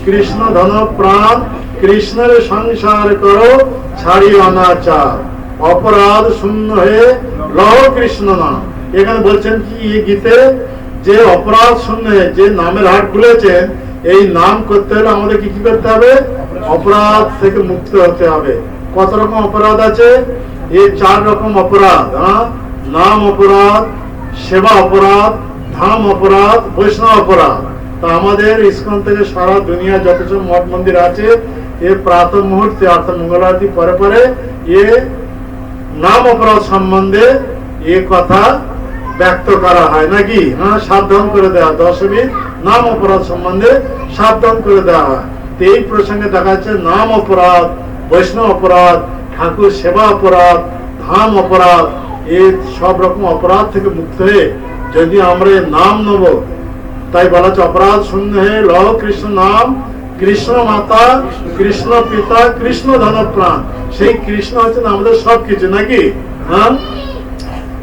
কৃষ্ণ ধন প্রাণ, কৃষ্ণের সংসার করো ছাড়ি অনাচার, অপরাধ শূন্য হয়ে লহ কৃষ্ণ নাম। এখানে বলছেন কি এই গীতে, যে অপরাধ শূন্য হয়ে যে নামের হাট খুলেছেন, এই নাম করতে হলে আমাদের কি করতে হবে? অপরাধ থেকে মুক্ত হতে হবে। কত রকম অপরাধ আছে? এই 4 রকম অপরাধ। নাম অপরাধ, সেবা অপরাধ, ধাম অপরাধ, বৈষ্ণব অপরাধ। তা আমাদের ইস্কন থেকে সারা দুনিয়া যত সব মঠ মন্দির আছে, এ প্রাত মুহূর্তে অর্থাৎ মঙ্গল আরতি পরে পরে এ নাম অপরাধ সম্বন্ধে এ কথা ব্যক্ত করা হয় নাকি? সাবধান করে দেওয়া, দশমী নাম অপরাধ সম্বন্ধে সাবধান করে দেওয়া হয়। এই প্রসঙ্গে দেখা যাচ্ছে নাম অপরাধ, বৈষ্ণব অপরাধ, ঠাকুর সেবা অপরাধ, ধাম অপরাধ, এই সব রকম অপরাধ থেকে মুক্ত হয়ে যদি আমরা নাম নেব, তাই বলা হচ্ছে অপরাধ শূন্য হয়ে লহ কৃষ্ণ নাম, কৃষ্ণ মাতা, কৃষ্ণ পিতা, কৃষ্ণ ধন প্রাণ। সেই কৃষ্ণ হচ্ছেন আমাদের সবকিছু নাকি?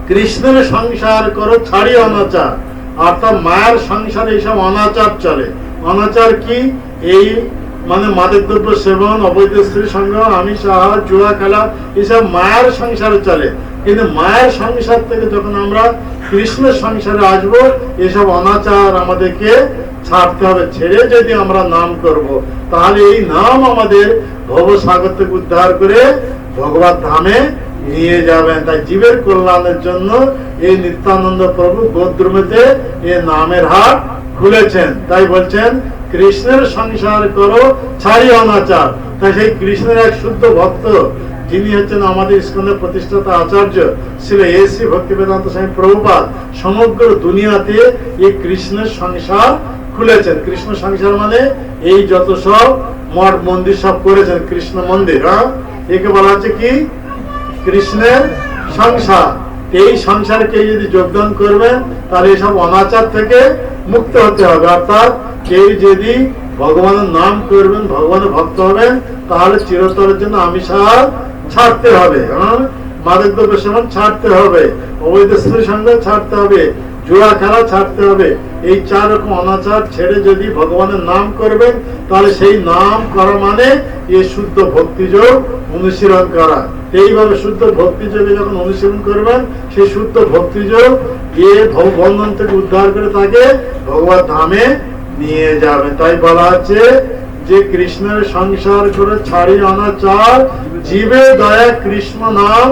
কৃষ্ণের সংসার করো ছাড়ি অনাচার, অর্থাৎ মায়ের সংসারে এইসব অনাচার চলে। অনাচার কি? এই মানে মাদক দ্রব্য সেবন, অবৈধ স্ত্রী সঙ্গ, আমিষ আহার, জুয়া খেলা, এসব মায়ের সংসারে চলে। কিন্তু মায়ের সংসার থেকে যখন আমরা কৃষ্ণের সংসারে আসবো, এসব অনাচার আমাদেরকে ছাড়তে হবে। ছেড়ে যদি আমরা নাম করব, তাহলে এই নাম আমাদের ভবসাগর থেকে উদ্ধার করে ভগবত ধামে নিয়ে যাবেন। তাই জীবের কল্যাণের জন্য এই নিত্যানন্দ প্রভু গোদ্রুমেতে এই নামের হাট খুলেছেন। তাই বলছেন কৃষ্ণের সংসার করো ছাড়ি অনাচার। তাই সেই কৃষ্ণের এক শুদ্ধ ভক্ত যিনি হচ্ছেন আমাদের ইস্কনের প্রতিষ্ঠাতা আচার্য শ্রী এ.সি. ভক্তিবেদান্ত স্বামী প্রভুপাদ, সমগ্র দুনিয়াতে এই কৃষ্ণের সংসার খুলেছেন। কৃষ্ণ সংসার মানে এই যত সব মঠ মন্দির সব করেছেন কৃষ্ণ মন্দির, একে বলা হচ্ছে কি? কৃষ্ণের সংসার। এই সংসারকে যদি যোগদান করবেন, তাহলে এইসব অনাচার থেকে মুক্ত হতে হবে। অর্থাৎ কেউ যদি ভগবানের নাম করবেন, ভগবানের ভক্ত হবেন, তাহলে চিরতরের জন্য আমিষ ছাড়তে হবে। মাদক দ্রব্য সেবন ছাড়তে হবে, অবৈধ স্ত্রী সঙ্গ ছাড়তে হবে, জুয়া খেলা ছাড়তে হবে। এই 4 রকম অনাচার ছেড়ে যদি ভগবানের নাম করবেন, তাহলে সেই নাম করা মানে এই শুদ্ধ ভক্তিযোগ অনুশীলন করা। এইভাবে শুদ্ধ ভক্তিযোগে যখন অনুশীলন করবেন, সেই শুদ্ধ ভক্তিযোগ এ ভববন্ধন থেকে উদ্ধার করে তাকে ভগবত ধামে নিয়ে যাবে। তাই বলা আছে যে কৃষ্ণের সংসার করে ছাড়ি অনাচার, জীবে দয়া কৃষ্ণ নাম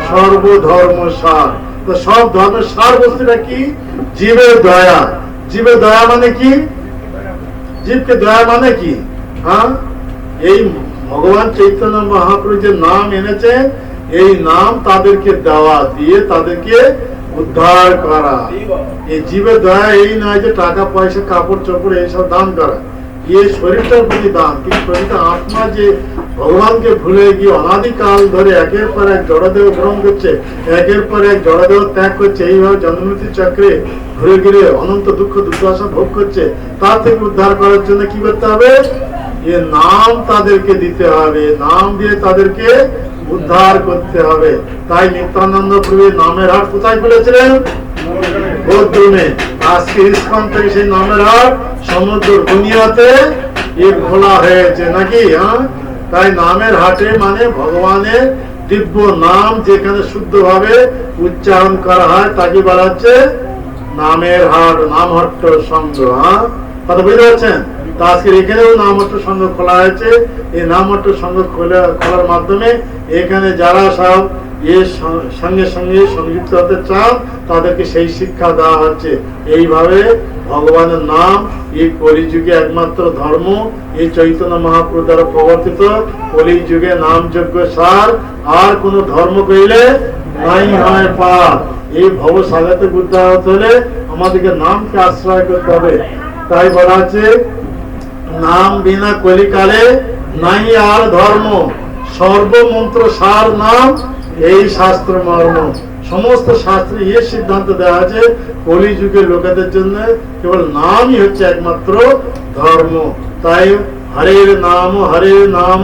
সর্বধর্ম সার। তো সব ধর্মের সার বস্তুটা কি? জীবের দয়া। জীবের দয়া মানে কি? জীবকে দয়া মানে কি? হ্যাঁ, এই ভগবান চৈতন্য মহাপ্রভু যে নাম এনেছেন, এই নাম তাদেরকে দেওয়া, দিয়ে তাদেরকে উদ্ধার করা। এই জীবের দয়া এই নয় যে টাকা পয়সা কাপড় চোপড় এইসব দান করা, এই শরীরটার প্রতি দান। কিন্তু শরীরটা আত্মা যে ভগবানকে ভুলে গিয়ে অনাদিকাল ধরে একের পর এক জড়দেহ গ্রহণ করছে, একের পর এক জড়দেহ ত্যাগ করছে, এইভাবে জন্মমৃত্যু চক্রে ঘুরে ঘিরে অনন্ত দুঃখ দুর্দশা ভোগ করছে, তার থেকে উদ্ধার করার জন্য কি করতে হবে? এ নাম তাদেরকে দিতে হবে, নাম দিয়ে তাদেরকে উদ্ধার করতে হবে। তাই নিত্যানন্দ প্রভু নামের হাট কোথায় খুলেছিলেন? গোদ্রুমে। আজকে ইস্কন থেকে সেই নামের হাট সমুদ্র দুনিয়াতে খোলা হয়েছে নাকি? হ্যাঁ, তাই নামের হাটে মানে ভগবানের দিব্য নাম যেখানে শুদ্ধভাবে উচ্চারণ করা হয় তাকে বলা হচ্ছে নামের হাট, নামহট্ট সংঘ। হ্যাঁ, কথা বুঝতে পারছেন? তা আজকে এখানেও নামহট্ট সংঘ খোলা হয়েছে। এই নামহট্ট সংঘ খোলার মাধ্যমে এখানে যারা সব এর সঙ্গে সঙ্গে সংযুক্ত হতে চান, তাদেরকে সেই শিক্ষা দেওয়া হচ্ছে। এইভাবে ভগবানের নাম এই কলিযুগে একমাত্র ধর্ম, এই চৈতন্য মহাপ্রভু দ্বারা প্রবর্তিত কলিযুগে নামযজ্ঞ সার। আর কোন ধর্ম কইলে নাই হয় পার। এই ভব সাগরে উদ্ধার হতে হলে আমাদেরকে নামকে আশ্রয় করতে হবে। তাই বলা আছে নাম বিনা কলিকালে নাই আর ধর্ম, সর্বমন্ত্র সার নাম এই শাস্ত্র মর্ম। সমস্ত শাস্ত্রে এই সিদ্ধান্ত দেওয়া আছে কলিযুগের লোকেদের জন্য কেবল নামই হচ্ছে একমাত্র ধর্ম। তাই হরের নাম হরের নাম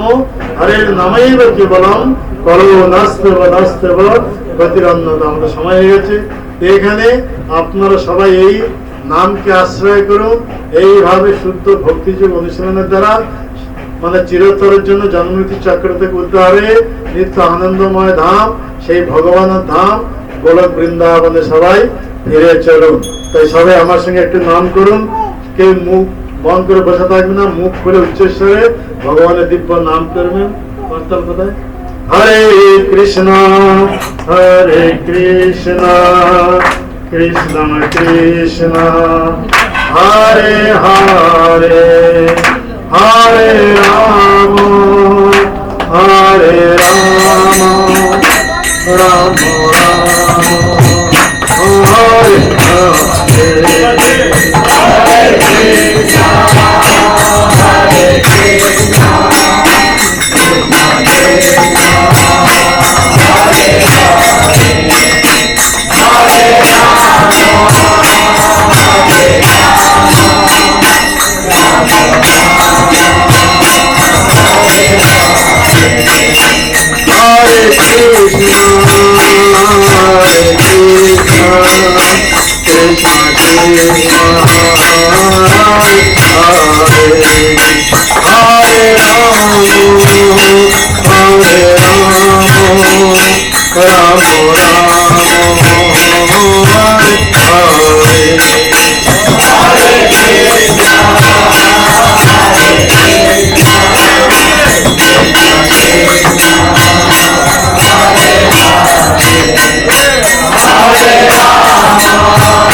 হরের নামেই কেবলম কলো নাস্তেব নাস্তেব গতিরন্নতা। আমাদের সময় হয়ে গেছে। এখানে আপনারা সবাই এই নামকে আশ্রয় করুন। এইভাবে শুদ্ধ ভক্তিযোগ অনুশীলনের দ্বারা মানে চিরতরের জন্য জন্মমৃত্যু চক্র থেকে উদ্ধারে নিত্য আনন্দময় ধাম, সেই ভগবানের ধাম গোলক বৃন্দাবনে সবাই ফিরে চলুন। তাই সবাই আমার সঙ্গে একটু নাম করুন। কেউ মুখ বন্ধ করে বসে থাকবে না, মুখ খুলে উচ্চস্বরে ভগবানের দিব্য নাম করবেন। কর্তাল কোথায়? হরে কৃষ্ণ হরে কৃষ্ণ কৃষ্ণ কৃষ্ণ হরে হরে হরে রাম হরে রাম রাম রাম হরে হরে হরে কৃষ্ণ হরে কৃষ্ণ কৃষ্ণ কৃষ্ণ হরে হরে হরে রাম হরে Ram Ram Hare Krishna, Hare Krishna, Krishna Krishna, Hare Hare, Hare Ram, Hare Ram, Ram Ram, Hare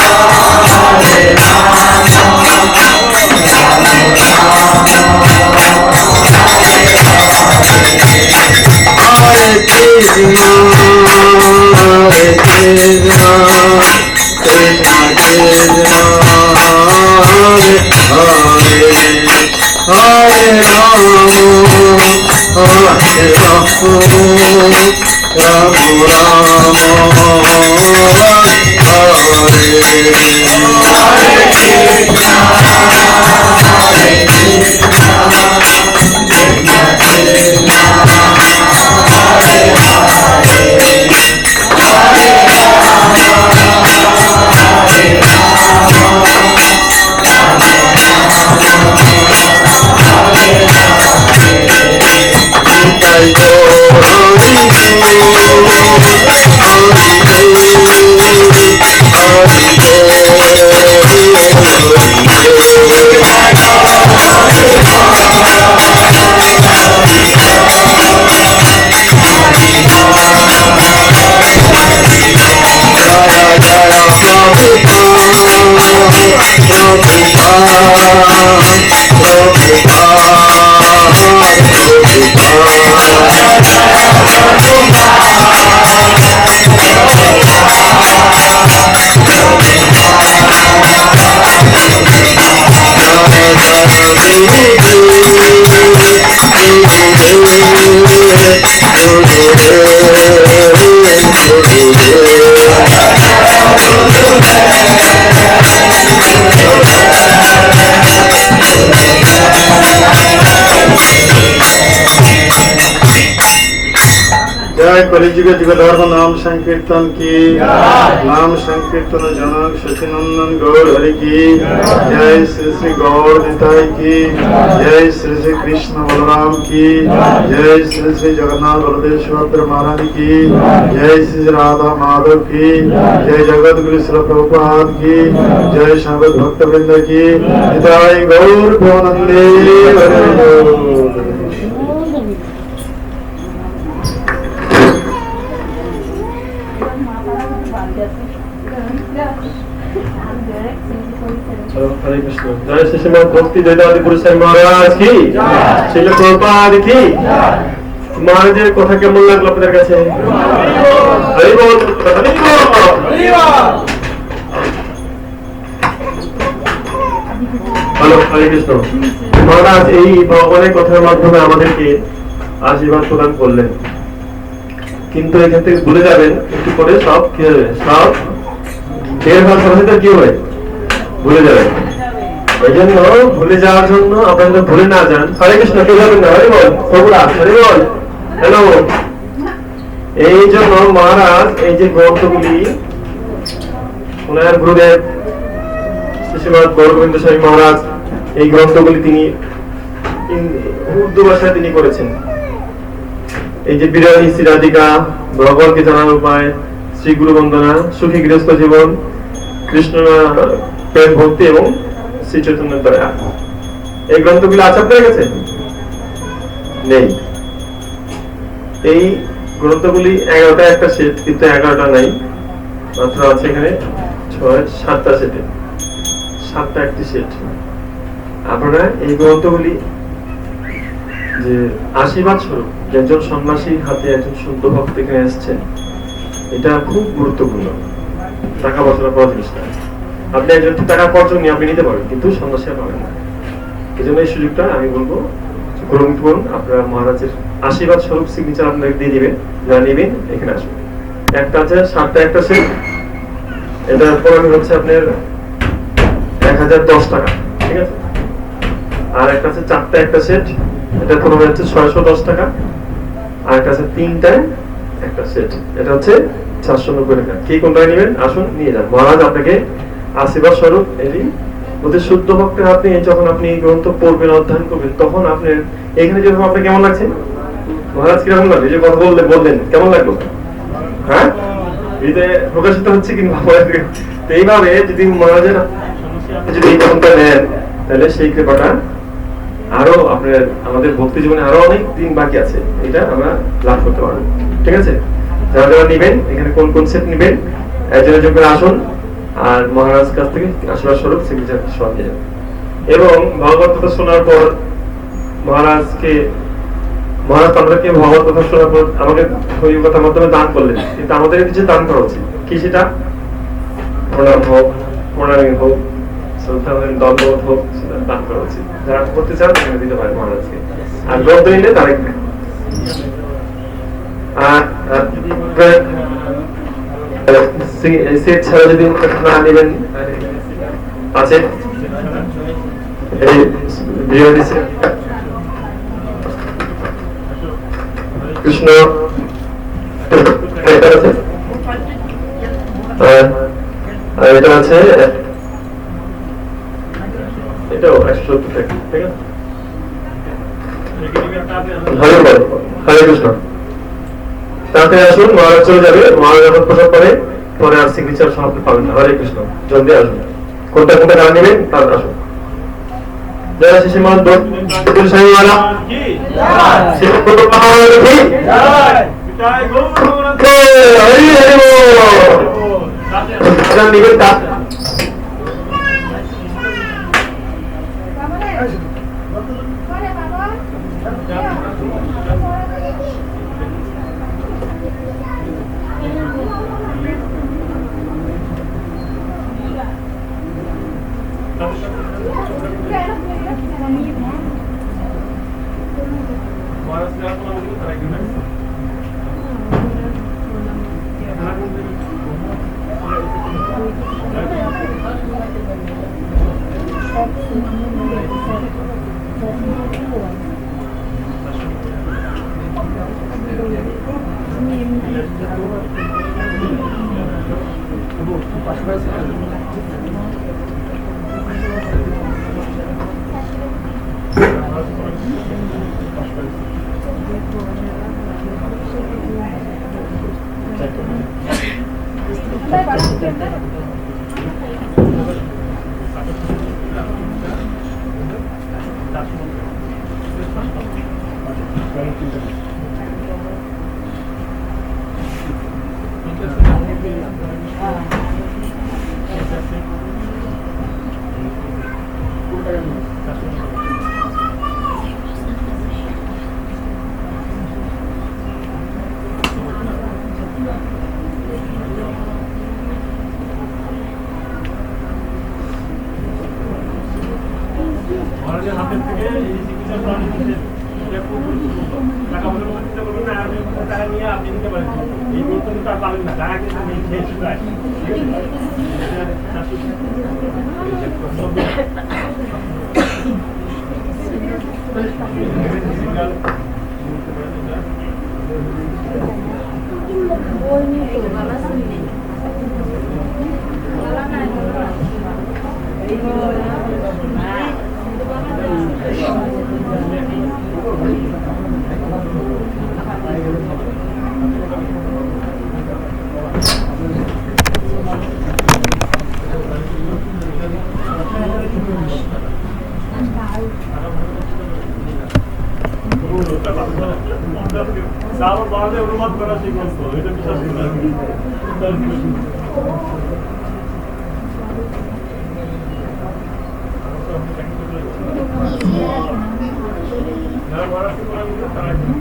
Hare, Hare Krishna, Hare Krishna, Krishna Krishna, Hare Hare, Hare Ram, Hare Ram, Ram Ram, Hare Krishna, Hare Krishna, Krishna Krishna, Hare Hare, Hare Ram, Hare Ram, Ram Ram, Hare Krishna, Hare Krishna, Krishna Krishna, Hare Hare, जय कलिजुग जुग धर्म नाम संकीर्तन की नाम संकीर्तन जनक शशिनंदन गौर हरि की जय श्री श्री गौर निताई की जय श्री श्री कृष्ण बलराम की जय श्री श्री जगन्नाथ बलदेव सुभद्रा महाराज की जय श्री राधा माधव की जय जगत गुरु श्री प्रभुपाद की जय संगत भक्त वृंद की निताई गौर प्रेमानंदे हरि बोल। हरे कृष्ण। जय श्री श्रीमद् भक्ति वेदांत गुरु साईं महाराज की श्रील प्रभुपाद की। महाराजेर কথা কেমন লাগলো আপনাদের কাছে? হরি বল, হরি বল, হরি বল। হ্যালো, হরে কৃষ্ণ। মহারাজ এই ভগবানের কথার মাধ্যমে আমাদেরকে আশীর্বাদ প্রদান করলেন, কিন্তু এখান থেকে ভুলে যাবেন একটু পরে সব কি হবে, সব বের হওয়ার সাথে সাথে কি হবে ভুলে যাবেন। এই জন্য ভুলে যাওয়ার জন্য আপনারা ভুলে না যান। হরে কৃষ্ণ, কে যাবেন না? হরি বল, সবুরা হরি বল। হ্যালো, এই জন্য মহারাজ এই যে গ্রন্থগুলি ওনার গুরুদেব শ্রীমৎ গৌরগোবিন্দ স্বামী মহারাজ এই গ্রন্থগুলি তিনি উর্দু ভাষায় তিনি করেছেন। এই যে বিরোহী শ্রী রাধিকা, ভগবানকে জানার উপায়, শ্রী গুরু বন্দনা, সুখী গৃহস্থ জীবন, কৃষ্ণ প্রেম ভক্তি এবং শ্রী চৈতন্য দয়া, এই গ্রন্থগুলো আছে আপনার কাছে? নেই। এই গ্রন্থগুলি 11টা একটা সেট, কিন্তু 11টা নাই, মাত্র আছে এখানে 7টা সেটে, 7টা একটি সেট। আপনারা এই গ্রন্থগুলি যে আশীর্বাদ স্বরূপ একজন সন্ন্যাসীর হাতে একজন শুদ্ধ ভক্ত এখানে এসছেন, এটা খুব গুরুত্বপূর্ণ। টাকা পয়সা পাওয়া জিনিস না। আপনি একজন টাকা খরচ নিয়ে আপনি নিতে পারেন, কিন্তু সন্ন্যাসী পাবেন না। এই জন্য এই সুযোগটা আমি বলবো গ্রহণ করুন। আপনারা মহারাজের আশীর্বাদ স্বরূপ সিগনেচার আপনাকে দিয়ে দিবেন, যা নেবেন এখানে আসুন। একটা আছে 7টা একটা সেট, এটা পড়ানো হচ্ছে আপনার 1010 টাকা, ঠিক আছে? আর একটা আছে 4টা একটা সেট, এটা পড়ানো হচ্ছে 610 টাকা। আর একটা আছে 3টায় একটা সেট, এটা হচ্ছে 490 টাকা। কি কোনটা নেবেন আসুন নিয়ে যান। মহারাজ আপনাকে আশীর্বাদ স্বরূপ এটি বলতে শুদ্ধ ভক্তের আপনি যখন আপনি এই গ্রন্থ পড়বেন অধ্যয়ন করবেন তখন আপনার এখানে যেরকম আপনার কেমন লাগছে? মহারাজ কিরকম লাগবে? যে কথা বললেন কেমন লাগলো? হ্যাঁ, হৃদয়ে প্রকাশিত হচ্ছে কিন্তু এইভাবে যদি মহারাজের যদি এই গ্রন্থটা নেন তাহলে সেই কৃপাটা আরো আপনার আমাদের ভক্তি জীবনে আরো অনেক দিন বাকি আছে, এটা আমরা লাভ করতে পারবো। ঠিক আছে? যারা যারা নিবেন এখানে কোন কোন সেট নিবেন একজনের যোগ্য আসুন, আর মহারাজ কাছ থেকে আশীর্বাদ স্বরূপ সিগনেচার সব নিয়ে যাবেন। এবং ভগবত কথা শোনার পর মহারাজ আমাদেরকে ভগবত কথা শোনার পর আমাকে হরি কথার মাধ্যমে দান করলেন, কিন্তু আমাদের কিছু দান করা উচিত। কি সেটা? প্রণাম হোক, প্রণামী হোক, দণ্ডবোধ হোক, সেটা দান করা উচিত। যারা করতে চান সেখানে দিতে পারেন মহারাজকে। আর গ্রন্থ নিলে তার সেট ছাড়া যদি না নেবেন আছে কৃষ্ণ এটা আছে, আর এটা আছে এটাও 170 টাকা। ঠিক আছে? হরে কৃষ্ণ। তাতে আসুন, মহারাজ চলে যাবে। মহারাজ যখন প্রসাদ করে পরে আর সিগনেচার সমাপ্তি পাবেন না। হরে কৃষ্ণ। জলদি আসুন, কোনটা কোনটা গান নেবেন তার আসুন। জয় শ্রী শ্রীমৎ ভক্তি স্বামী মহারাজ কি জয়, শ্রী প্রভুপাদ কি জয়, জয় গৌর হরি হরি বল। আপনার নিবেনটা হাতের থেকে এই চিকিৎসা প্রাণী টাকা পয়সা চিন্তা করবেন না, আপনি টাকা নিয়ে আপনি নিতে পারেন। এই গুরুত্ব কিন্তু আর পাবেন না, টাকা কিন্তু নেই খেয়েছে প্রায়। সারা বাংলাদেশে অনুবাদ করা শিখেছে, এটা বিশ্বাস করেন।